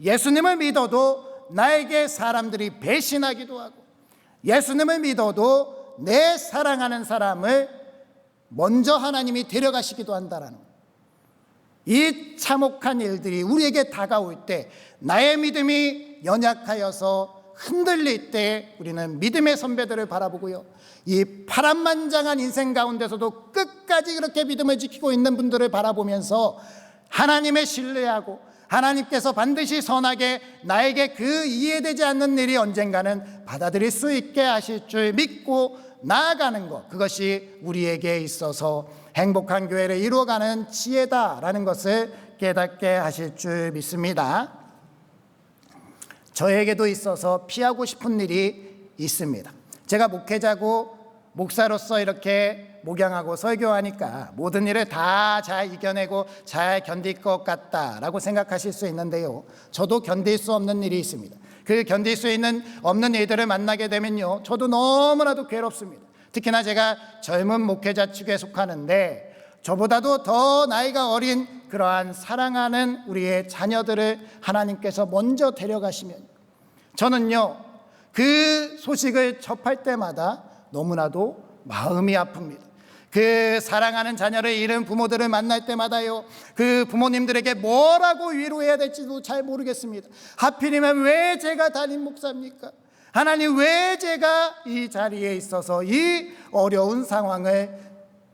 예수님을 믿어도 나에게 사람들이 배신하기도 하고, 예수님을 믿어도 내 사랑하는 사람을 먼저 하나님이 데려가시기도 한다라는 거예요. 이 참혹한 일들이 우리에게 다가올 때, 나의 믿음이 연약하여서 흔들릴 때 우리는 믿음의 선배들을 바라보고요, 이 파란만장한 인생 가운데서도 끝까지 그렇게 믿음을 지키고 있는 분들을 바라보면서 하나님의 신뢰하고 하나님께서 반드시 선하게 나에게 그 이해되지 않는 일이 언젠가는 받아들일 수 있게 하실 줄 믿고 나아가는 것, 그것이 우리에게 있어서 행복한 교회를 이루어가는 지혜다라는 것을 깨닫게 하실 줄 믿습니다. 저에게도 있어서 피하고 싶은 일이 있습니다. 제가 목회자고 목사로서 이렇게 목양하고 설교하니까 모든 일을 다 잘 이겨내고 잘 견딜 것 같다라고 생각하실 수 있는데요, 저도 견딜 수 없는 일이 있습니다. 그 견딜 수 없는 일들을 만나게 되면요, 저도 너무나도 괴롭습니다. 특히나 제가 젊은 목회자 측에 속하는데 저보다도 더 나이가 어린 그러한 사랑하는 우리의 자녀들을 하나님께서 먼저 데려가시면 저는요, 그 소식을 접할 때마다 너무나도 마음이 아픕니다. 그 사랑하는 자녀를 잃은 부모들을 만날 때마다요, 그 부모님들에게 뭐라고 위로해야 될지도 잘 모르겠습니다. 하필이면 왜 제가 담임 목사입니까? 하나님, 왜 제가 이 자리에 있어서 이 어려운 상황을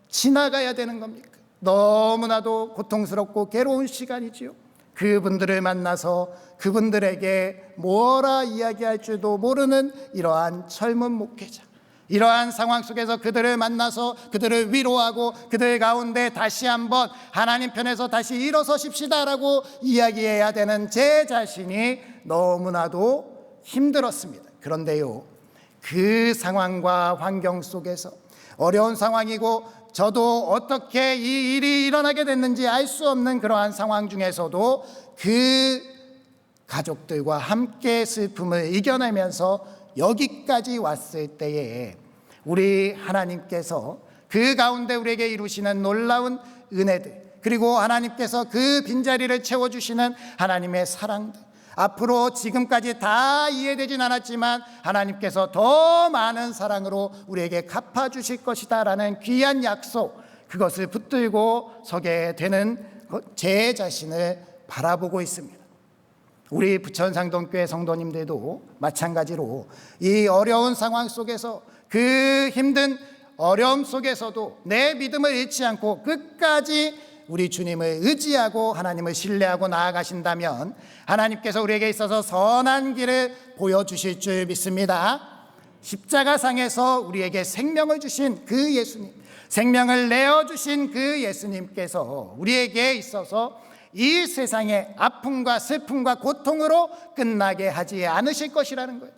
지나가야 되는 겁니까? 너무나도 고통스럽고 괴로운 시간이지요. 그분들을 만나서 그분들에게 뭐라 이야기할 줄도 모르는 이러한 젊은 목회자, 이러한 상황 속에서 그들을 만나서 그들을 위로하고 그들 가운데 다시 한번 하나님 편에서 다시 일어서십시다라고 이야기해야 되는 제 자신이 너무나도 힘들었습니다. 그런데요, 그 상황과 환경 속에서 어려운 상황이고 저도 어떻게 이 일이 일어나게 됐는지 알 수 없는 그러한 상황 중에서도 그 가족들과 함께 슬픔을 이겨내면서 여기까지 왔을 때에 우리 하나님께서 그 가운데 우리에게 이루시는 놀라운 은혜들, 그리고 하나님께서 그 빈자리를 채워주시는 하나님의 사랑들, 앞으로 지금까지 다 이해되진 않았지만 하나님께서 더 많은 사랑으로 우리에게 갚아주실 것이다 라는 귀한 약속, 그것을 붙들고 서게 되는 제 자신을 바라보고 있습니다. 우리 부천상동교회 성도님들도 마찬가지로 이 어려운 상황 속에서, 그 힘든 어려움 속에서도 내 믿음을 잃지 않고 끝까지 우리 주님을 의지하고 하나님을 신뢰하고 나아가신다면 하나님께서 우리에게 있어서 선한 길을 보여주실 줄 믿습니다. 십자가상에서 우리에게 생명을 주신 그 예수님, 생명을 내어주신 그 예수님께서 우리에게 있어서 이 세상의 아픔과 슬픔과 고통으로 끝나게 하지 않으실 것이라는 거예요.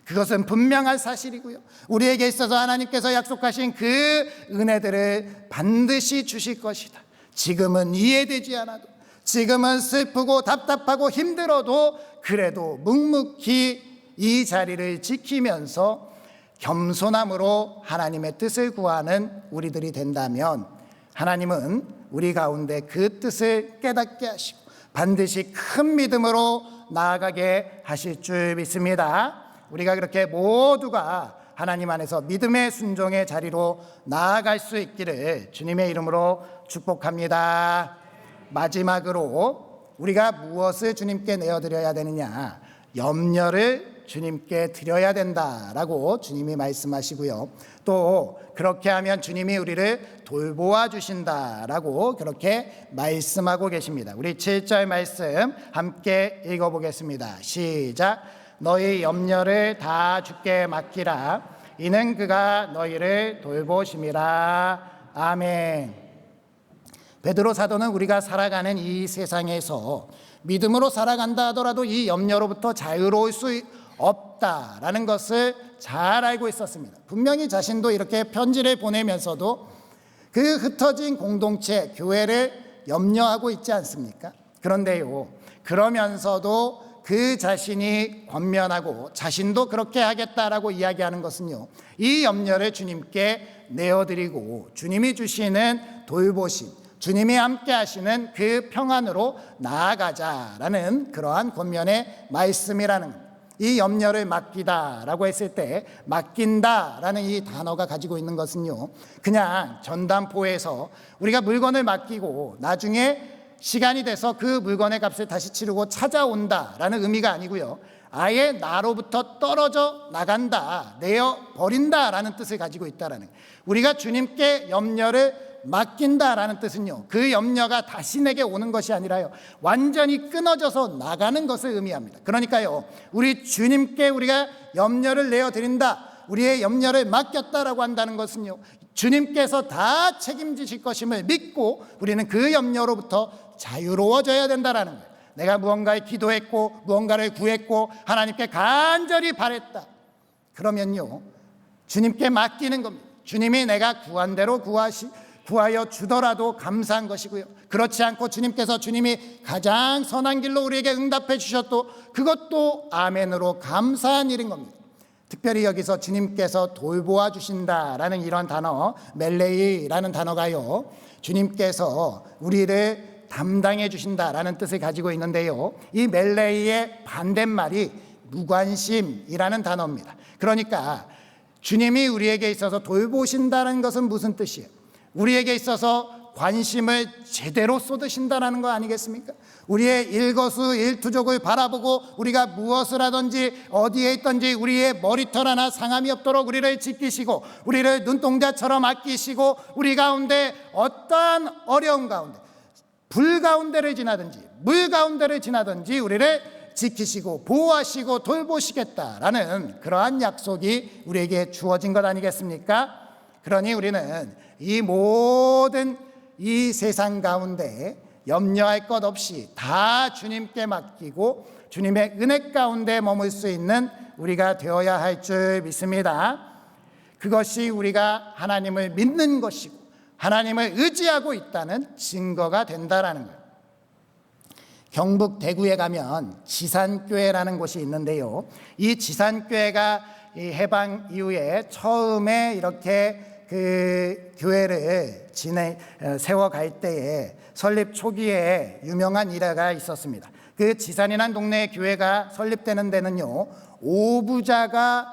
그것은 분명한 사실이고요, 우리에게 있어서 하나님께서 약속하신 그 은혜들을 반드시 주실 것이다. 지금은 이해되지 않아도, 지금은 슬프고 답답하고 힘들어도 그래도 묵묵히 이 자리를 지키면서 겸손함으로 하나님의 뜻을 구하는 우리들이 된다면 하나님은 우리 가운데 그 뜻을 깨닫게 하시고 반드시 큰 믿음으로 나아가게 하실 줄 믿습니다. 우리가 그렇게 모두가 하나님 안에서 믿음의 순종의 자리로 나아갈 수 있기를 주님의 이름으로 축복합니다. 마지막으로 우리가 무엇을 주님께 내어드려야 되느냐? 염려를 주님께 드려야 된다라고 주님이 말씀하시고요, 또 그렇게 하면 주님이 우리를 돌보아 주신다라고 그렇게 말씀하고 계십니다. 우리 7절 말씀 함께 읽어보겠습니다. 시작. 너희 염려를 다 주께 맡기라. 이는 그가 너희를 돌보심이라. 아멘. 베드로 사도는 우리가 살아가는 이 세상에서 믿음으로 살아간다 하더라도 이 염려로부터 자유로울 수 없다라는 것을 잘 알고 있었습니다. 분명히 자신도 이렇게 편지를 보내면서도 그 흩어진 공동체, 교회를 염려하고 있지 않습니까? 그런데요, 그러면서도 그 자신이 권면하고 자신도 그렇게 하겠다라고 이야기하는 것은요, 이 염려를 주님께 내어드리고 주님이 주시는 돌보심, 주님이 함께 하시는 그 평안으로 나아가자라는 그러한 권면의 말씀이라는 겁니다. 이 염려를 맡기다라고 했을 때 맡긴다라는 이 단어가 가지고 있는 것은요, 그냥 전담포에서 우리가 물건을 맡기고 나중에 시간이 돼서 그 물건의 값을 다시 치르고 찾아온다라는 의미가 아니고요. 아예 나로부터 떨어져 나간다, 내어 버린다라는 뜻을 가지고 있다라는 거예요. 우리가 주님께 염려를 맡긴다라는 뜻은요, 그 염려가 다시 내게 오는 것이 아니라요, 완전히 끊어져서 나가는 것을 의미합니다. 그러니까요, 우리 주님께 우리가 염려를 내어드린다, 우리의 염려를 맡겼다라고 한다는 것은요, 주님께서 다 책임지실 것임을 믿고 우리는 그 염려로부터 자유로워져야 된다라는 거예요. 내가 무언가에 기도했고 무언가를 구했고 하나님께 간절히 바랬다, 그러면요, 주님께 맡기는 겁니다. 주님이 내가 구한 대로 구하여 주더라도 감사한 것이고요, 그렇지 않고 주님이 가장 선한 길로 우리에게 응답해 주셨도 그것도 아멘으로 감사한 일인 겁니다. 특별히 여기서 주님께서 돌보아 주신다라는 이런 단어, 멜레이라는 단어가요, 주님께서 우리를 담당해 주신다라는 뜻을 가지고 있는데요, 이 멜레이의 반대말이 무관심이라는 단어입니다. 그러니까 주님이 우리에게 있어서 돌보신다는 것은 무슨 뜻이에요? 우리에게 있어서 관심을 제대로 쏟으신다는 거 아니겠습니까? 우리의 일거수일투족을 바라보고 우리가 무엇을 하든지 어디에 있든지 우리의 머리털 하나 상함이 없도록 우리를 지키시고 우리를 눈동자처럼 아끼시고 우리 가운데 어떠한 어려움 가운데 불 가운데를 지나든지 물 가운데를 지나든지 우리를 지키시고 보호하시고 돌보시겠다라는 그러한 약속이 우리에게 주어진 것 아니겠습니까? 그러니 우리는 이 모든 이 세상 가운데 염려할 것 없이 다 주님께 맡기고 주님의 은혜 가운데 머물 수 있는 우리가 되어야 할 줄 믿습니다. 그것이 우리가 하나님을 믿는 것이고 하나님을 의지하고 있다는 증거가 된다라는 거예요. 경북 대구에 가면 지산교회라는 곳이 있는데요, 이 지산교회가 이 해방 이후에 처음에 이렇게 그 교회를 세워갈 때에 설립 초기에 유명한 일화가 있었습니다. 그 지산이라는 동네의 교회가 설립되는 데는요, 오부자가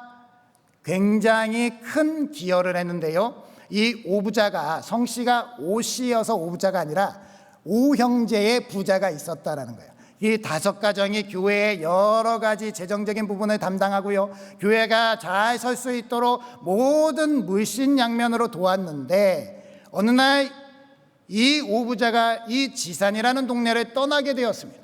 굉장히 큰 기여를 했는데요, 이 오부자가 성씨가 오씨여서 오부자가 아니라 오형제의 부자가 있었다라는 거예요. 이 5가정이 교회의 여러 가지 재정적인 부분을 담당하고요, 교회가 잘 설 수 있도록 모든 물신양면으로 도왔는데 어느 날 이 오부자가 이 지산이라는 동네를 떠나게 되었습니다.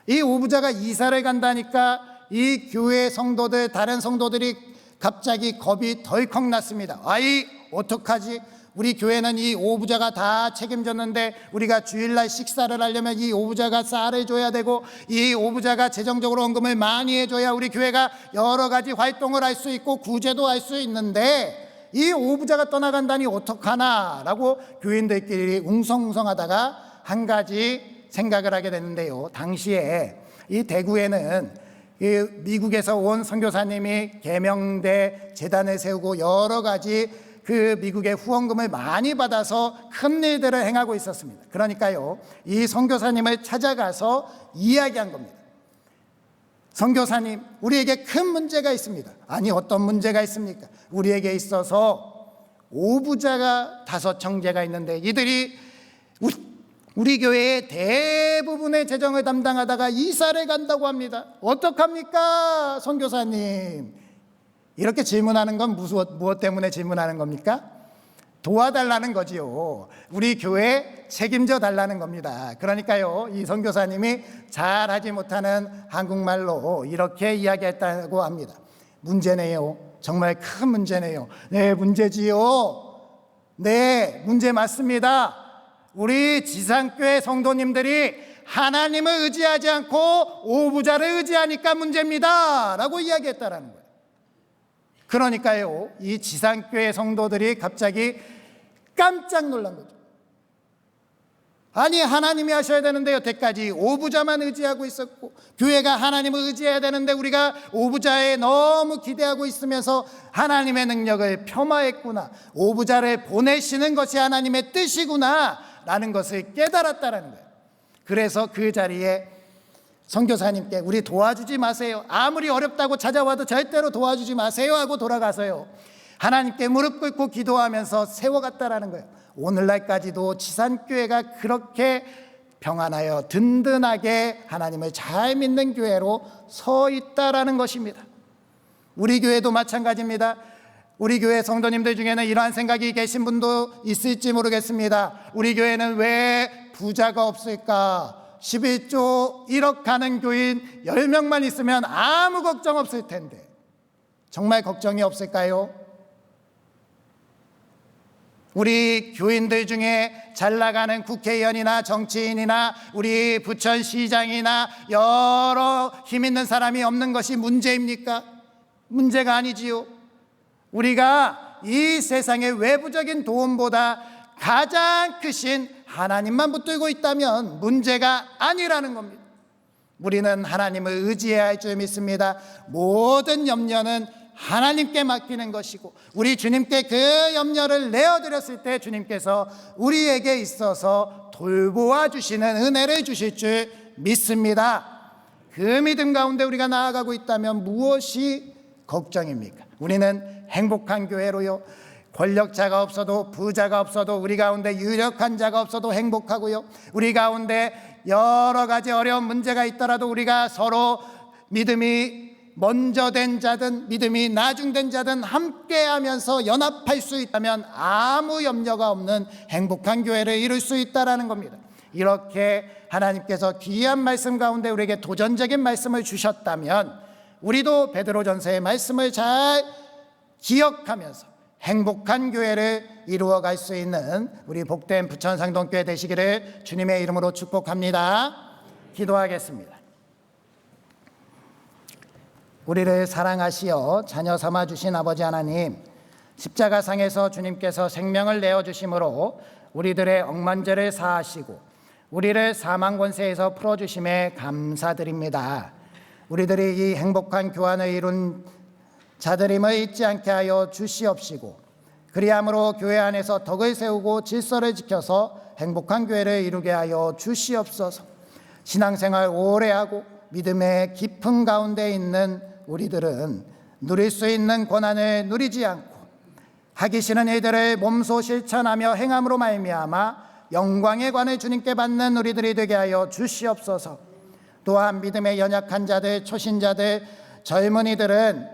이 오부자가 이사를 간다니까 이 교회 성도들, 다른 성도들이 갑자기 겁이 덜컥 났습니다. 아이, 어떡하지? 우리 교회는 이 오부자가 다 책임졌는데 우리가 주일날 식사를 하려면 이 오부자가 쌀을 줘야 되고 이 오부자가 재정적으로 헌금을 많이 해줘야 우리 교회가 여러 가지 활동을 할 수 있고 구제도 할 수 있는데 이 오부자가 떠나간다니 어떡하나 라고 교인들끼리 웅성웅성하다가 한 가지 생각을 하게 됐는데요, 당시에 이 대구에는 미국에서 온 선교사님이 계명대 재단을 세우고 여러 가지 그 미국의 후원금을 많이 받아서 큰 일들을 행하고 있었습니다. 그러니까요, 이 선교사님을 찾아가서 이야기한 겁니다. 선교사님, 우리에게 큰 문제가 있습니다. 아니, 어떤 문제가 있습니까? 우리에게 있어서 오부자가 5형제가 있는데 이들이 우리 교회의 대부분의 재정을 담당하다가 이사를 간다고 합니다. 어떡합니까, 선교사님? 이렇게 질문하는 건 무엇 때문에 질문하는 겁니까? 도와달라는 거지요. 우리 교회 책임져 달라는 겁니다. 그러니까요, 이 선교사님이 잘하지 못하는 한국말로 이렇게 이야기했다고 합니다. 문제네요. 정말 큰 문제네요. 네, 문제지요. 네, 문제 맞습니다. 우리 지산교회 성도님들이 하나님을 의지하지 않고 오부자를 의지하니까 문제입니다 라고 이야기했다라는 거예요. 그러니까요, 이 지산교회 성도들이 갑자기 깜짝 놀란 거죠. 아니, 하나님이 하셔야 되는데 여태까지 오부자만 의지하고 있었고 교회가 하나님을 의지해야 되는데 우리가 오부자에 너무 기대하고 있으면서 하나님의 능력을 폄하했구나, 오부자를 보내시는 것이 하나님의 뜻이구나 라는 것을 깨달았다는 거예요. 그래서 그 자리에 선교사님께 우리 도와주지 마세요, 아무리 어렵다고 찾아와도 절대로 도와주지 마세요 하고 돌아가서요, 하나님께 무릎 꿇고 기도하면서 세워갔다라는 거예요. 오늘날까지도 지산교회가 그렇게 평안하여 든든하게 하나님을 잘 믿는 교회로 서 있다라는 것입니다. 우리 교회도 마찬가지입니다. 우리 교회 성도님들 중에는 이러한 생각이 계신 분도 있을지 모르겠습니다. 우리 교회는 왜 부자가 없을까? 11조 1억 가는 교인 10명만 있으면 아무 걱정 없을 텐데 정말 걱정이 없을까요? 우리 교인들 중에 잘 나가는 국회의원이나 정치인이나 우리 부천시장이나 여러 힘 있는 사람이 없는 것이 문제입니까? 문제가 아니지요. 우리가 이 세상의 외부적인 도움보다 가장 크신 하나님만 붙들고 있다면 문제가 아니라는 겁니다. 우리는 하나님을 의지해야 할 줄 믿습니다. 모든 염려는 하나님께 맡기는 것이고 우리 주님께 그 염려를 내어드렸을 때 주님께서 우리에게 있어서 돌보아 주시는 은혜를 주실 줄 믿습니다. 그 믿음 가운데 우리가 나아가고 있다면 무엇이 걱정입니까? 우리는 행복한 교회로요, 권력자가 없어도 부자가 없어도 우리 가운데 유력한 자가 없어도 행복하고요, 우리 가운데 여러 가지 어려운 문제가 있더라도 우리가 서로 믿음이 먼저 된 자든 믿음이 나중된 자든 함께하면서 연합할 수 있다면 아무 염려가 없는 행복한 교회를 이룰 수 있다라는 겁니다. 이렇게 하나님께서 귀한 말씀 가운데 우리에게 도전적인 말씀을 주셨다면 우리도 베드로전서의 말씀을 잘 기억하면서 행복한 교회를 이루어갈 수 있는 우리 복된 부천상동교회 되시기를 주님의 이름으로 축복합니다. 기도하겠습니다. 우리를 사랑하시어 자녀 삼아 주신 아버지 하나님, 십자가상에서 주님께서 생명을 내어주심으로 우리들의 억만죄를 사하시고 우리를 사망 권세에서 풀어주심에 감사드립니다. 우리들이 이 행복한 교환을 이룬 자들임을 잊지 않게 하여 주시옵시고 그리함으로 교회 안에서 덕을 세우고 질서를 지켜서 행복한 교회를 이루게 하여 주시옵소서. 신앙생활 오래 하고 믿음의 깊은 가운데 있는 우리들은 누릴 수 있는 권한을 누리지 않고 하기 싫은 일들을 몸소 실천하며 행함으로 말미암아 영광의 관을 주님께 받는 우리들이 되게 하여 주시옵소서. 또한 믿음의 연약한 자들, 초신자들, 젊은이들은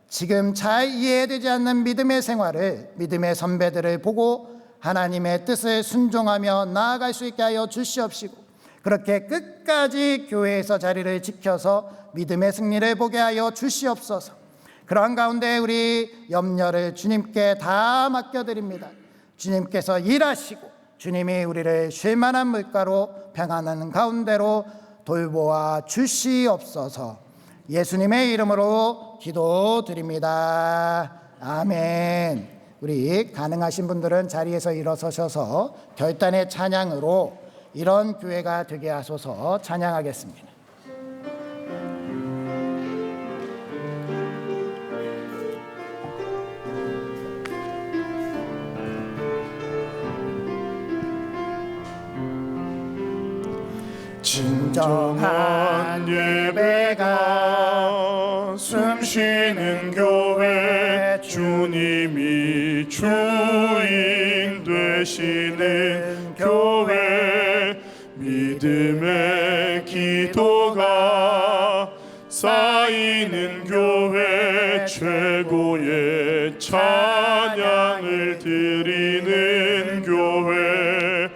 지금 잘 이해되지 않는 믿음의 생활을 믿음의 선배들을 보고 하나님의 뜻을 순종하며 나아갈 수 있게 하여 주시옵시고 그렇게 끝까지 교회에서 자리를 지켜서 믿음의 승리를 보게 하여 주시옵소서. 그러한 가운데 우리 염려를 주님께 다 맡겨드립니다. 주님께서 일하시고 주님이 우리를 쉴만한 물가로 평안한 가운데로 돌보아 주시옵소서. 예수님의 이름으로 기도드립니다. 아멘. 우리 가능하신 분들은 자리에서 일어서셔서 결단의 찬양으로 이런 교회가 되게 하소서 찬양하겠습니다. 진정한 예배가 숨쉬는 교회, 주님이 주인 되시는 교회, 믿음의 기도가 쌓이는 교회, 최고의 찬양을 드리는 교회,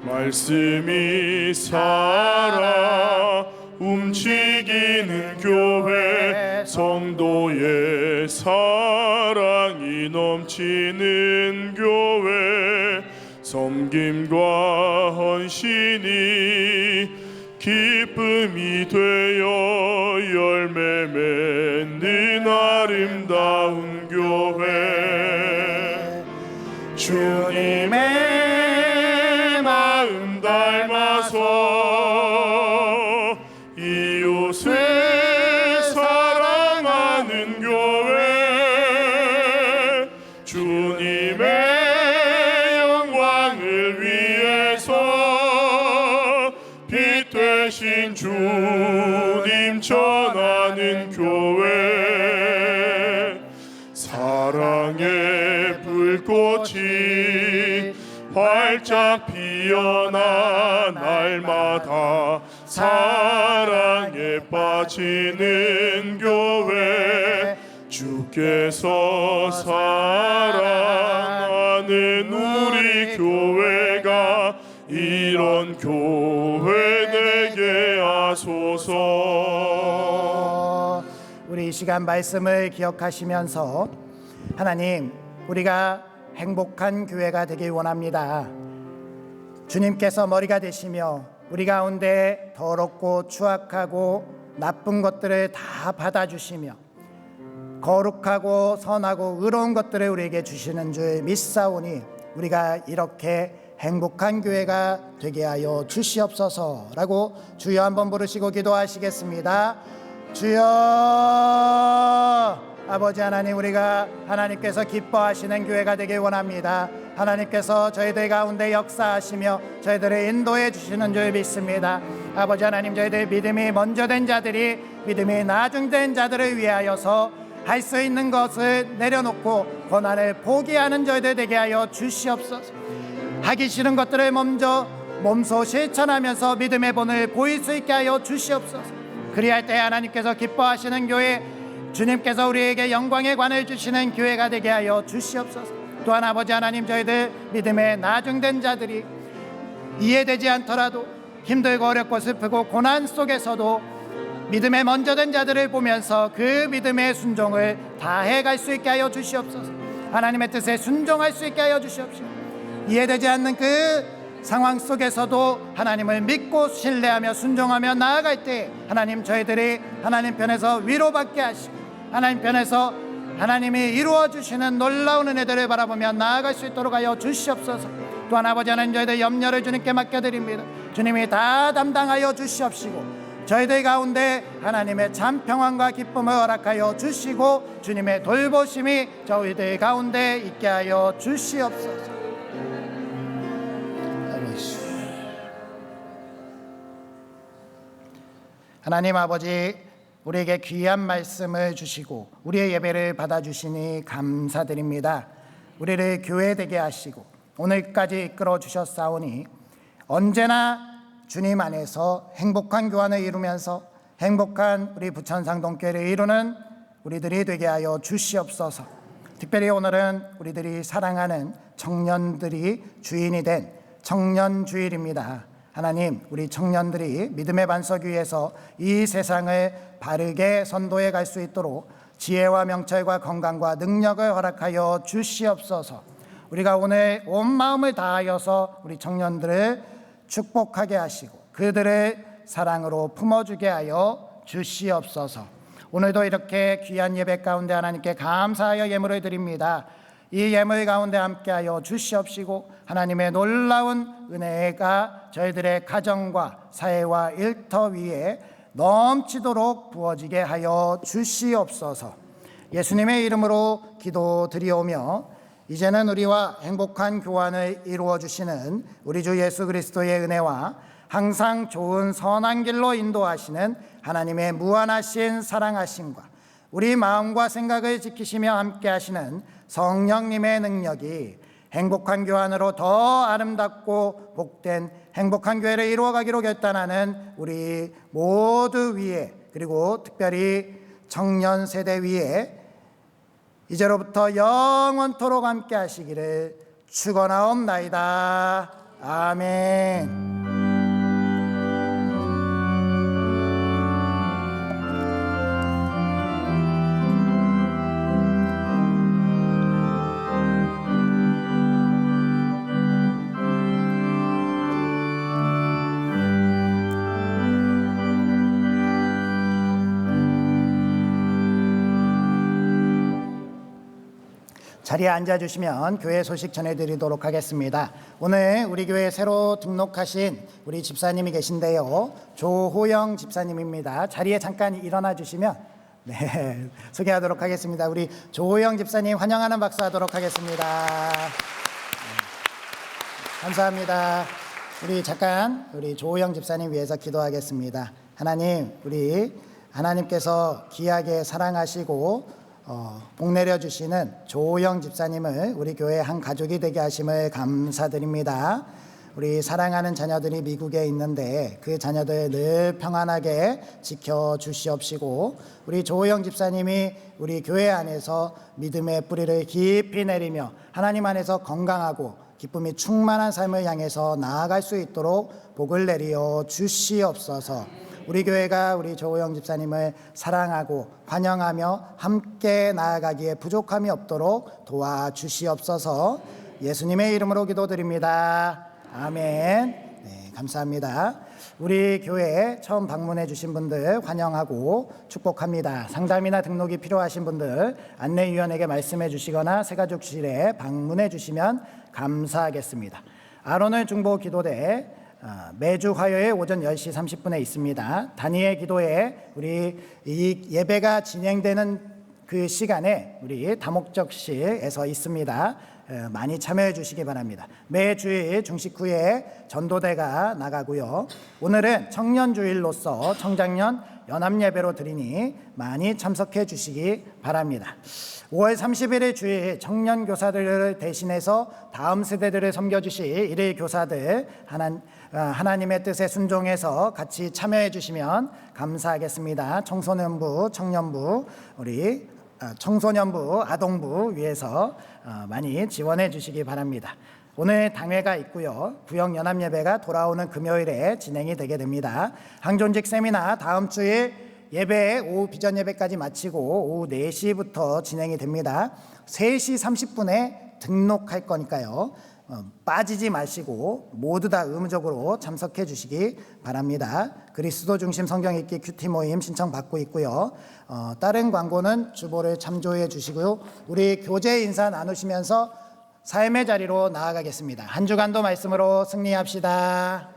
말씀이 살아 움직이는 교회, 성도의 사랑이 넘치는 교회, 섬김과 헌신이 기쁨이 되어 열매 맺는 아름다운 교회, 주님의 마음 닮아서 이웃을 사랑하는 교회, 주님의 영광을 위해서 빛 되신 주님 전하는 교회, 사랑의 불꽃이 활짝 피어나 날마다 사랑에 빠지는 교회, 주께서 사랑하는 우리 교회가 이런 교회 되게 하소서. 우리 이 시간 말씀을 기억하시면서 하나님, 우리가 행복한 교회가 되길 원합니다. 주님께서 머리가 되시며 우리 가운데 더럽고 추악하고 나쁜 것들을 다 받아주시며 거룩하고 선하고 의로운 것들을 우리에게 주시는 줄 믿사오니 우리가 이렇게 행복한 교회가 되게 하여 주시옵소서라고 주여 한번 부르시고 기도하시겠습니다. 주여. 아버지 하나님, 우리가 하나님께서 기뻐하시는 교회가 되길 원합니다. 하나님께서 저희들 가운데 역사하시며 저희들을 인도해 주시는 줄 믿습니다. 아버지 하나님, 저희들 믿음이 먼저 된 자들이 믿음이 나중된 자들을 위하여서 할 수 있는 것을 내려놓고 고난을 포기하는 저희들 되게 하여 주시옵소서. 하기 싫은 것들을 먼저 몸소 실천하면서 믿음의 본을 보일 수 있게 하여 주시옵소서. 그리할 때 하나님께서 기뻐하시는 교회, 주님께서 우리에게 영광의 관을 주시는 교회가 되게 하여 주시옵소서. 또한 아버지 하나님, 저희들 믿음에 나중된 자들이 이해되지 않더라도 힘들고 어렵고 슬프고 고난 속에서도 믿음에 먼저 된 자들을 보면서 그 믿음의 순종을 다해 갈 수 있게 하여 주시옵소서. 하나님의 뜻에 순종할 수 있게 하여 주시옵소서. 이해되지 않는 그 상황 속에서도 하나님을 믿고 신뢰하며 순종하며 나아갈 때 하나님, 저희들이 하나님 편에서 위로받게 하시고 하나님 편에서 하나님이 이루어 주시는 놀라운 은혜들을 바라보며 나아갈 수 있도록 하여 주시옵소서. 또한 아버지 하나님, 저희들 염려를 주님께 맡겨드립니다. 주님이 다 담당하여 주시옵시고 저희들 가운데 하나님의 참 평안과 기쁨을 허락하여 주시고 주님의 돌보심이 저희들 가운데 있게 하여 주시옵소서. 하나님 아버지, 우리에게 귀한 말씀을 주시고 우리의 예배를 받아주시니 감사드립니다. 우리를 교회되게 하시고 오늘까지 이끌어 주셨사오니 언제나 주님 안에서 행복한 교환을 이루면서 행복한 우리 부천상동교회를 이루는 우리들이 되게 하여 주시옵소서. 특별히 오늘은 우리들이 사랑하는 청년들이 주인이 된 청년주일입니다. 하나님, 우리 청년들이 믿음의 반석 위에서 이 세상을 바르게 선도해 갈 수 있도록 지혜와 명철과 건강과 능력을 허락하여 주시옵소서. 우리가 오늘 온 마음을 다하여서 우리 청년들을 축복하게 하시고 그들을 사랑으로 품어주게 하여 주시옵소서. 오늘도 이렇게 귀한 예배 가운데 하나님께 감사하여 예물을 드립니다. 이 예물 가운데 함께하여 주시옵시고 하나님의 놀라운 은혜가 저희들의 가정과 사회와 일터 위에 넘치도록 부어지게 하여 주시옵소서. 예수님의 이름으로 기도드리오며 이제는 우리와 행복한 교환을 이루어 주시는 우리 주 예수 그리스도의 은혜와 항상 좋은 선한 길로 인도하시는 하나님의 무한하신 사랑하심과 우리 마음과 생각을 지키시며 함께 하시는 성령님의 능력이 행복한 교환으로 더 아름답고 복된 행복한 교회를 이루어가기로 결단하는 우리 모두 위에, 그리고 특별히 청년 세대 위에 이제로부터 영원토록 함께 하시기를 축원하옵나이다. 아멘. 자리에 앉아주시면 교회 소식 전해드리도록 하겠습니다. 오늘 우리 교회에 새로 등록하신 우리 집사님이 계신데요, 조호영 집사님입니다. 자리에 잠깐 일어나 주시면 소개하도록 하겠습니다. 우리 조호영 집사님 환영하는 박수 하도록 하겠습니다. 감사합니다. 우리 잠깐 우리 조호영 집사님 위해서 기도하겠습니다. 하나님, 우리 하나님께서 귀하게 사랑하시고 복 내려주시는 조호영 집사님을 우리 교회 한 가족이 되게 하심을 감사드립니다. 우리 사랑하는 자녀들이 미국에 있는데 그 자녀들 늘 평안하게 지켜주시옵시고, 우리 조호영 집사님이 우리 교회 안에서 믿음의 뿌리를 깊이 내리며 하나님 안에서 건강하고 기쁨이 충만한 삶을 향해서 나아갈 수 있도록 복을 내리어 주시옵소서. 우리 교회가 우리 조호영 집사님을 사랑하고 환영하며 함께 나아가기에 부족함이 없도록 도와주시옵소서. 예수님의 이름으로 기도드립니다. 아멘. 네, 감사합니다. 우리 교회에 처음 방문해 주신 분들 환영하고 축복합니다. 상담이나 등록이 필요하신 분들 안내위원에게 말씀해 주시거나 새가족실에 방문해 주시면 감사하겠습니다. 아론의 중보 기도대 매주 화요일 오전 10시 30분에 있습니다. 단위의 기도에 우리 이 예배가 진행되는 그 시간에 우리 다목적실에서 있습니다. 많이 참여해 주시기 바랍니다. 매주일 중식 후에 전도대가 나가고요. 오늘은 청년주일로서 청장년 연합예배로 드리니 많이 참석해 주시기 바랍니다. 5월 31일 주일 청년교사들을 대신해서 다음 세대들을 섬겨주실 일일 교사들 하나님의 뜻에 순종해서 같이 참여해 주시면 감사하겠습니다. 청소년부, 청년부, 우리 청소년부, 아동부 위해서 많이 지원해 주시기 바랍니다. 오늘 당회가 있고요. 구역연합예배가 돌아오는 금요일에 진행이 되게 됩니다. 항존직 세미나 다음 주일 예배 오후 비전 예배까지 마치고 오후 4시부터 진행이 됩니다. 3시 30분에 등록할 거니까요. 빠지지 마시고 모두 다 의무적으로 참석해 주시기 바랍니다. 그리스도 중심 성경 읽기 큐티 모임 신청 받고 있고요. 다른 광고는 주보를 참조해 주시고요. 우리 교제 인사 나누시면서 삶의 자리로 나아가겠습니다. 한 주간도 말씀으로 승리합시다.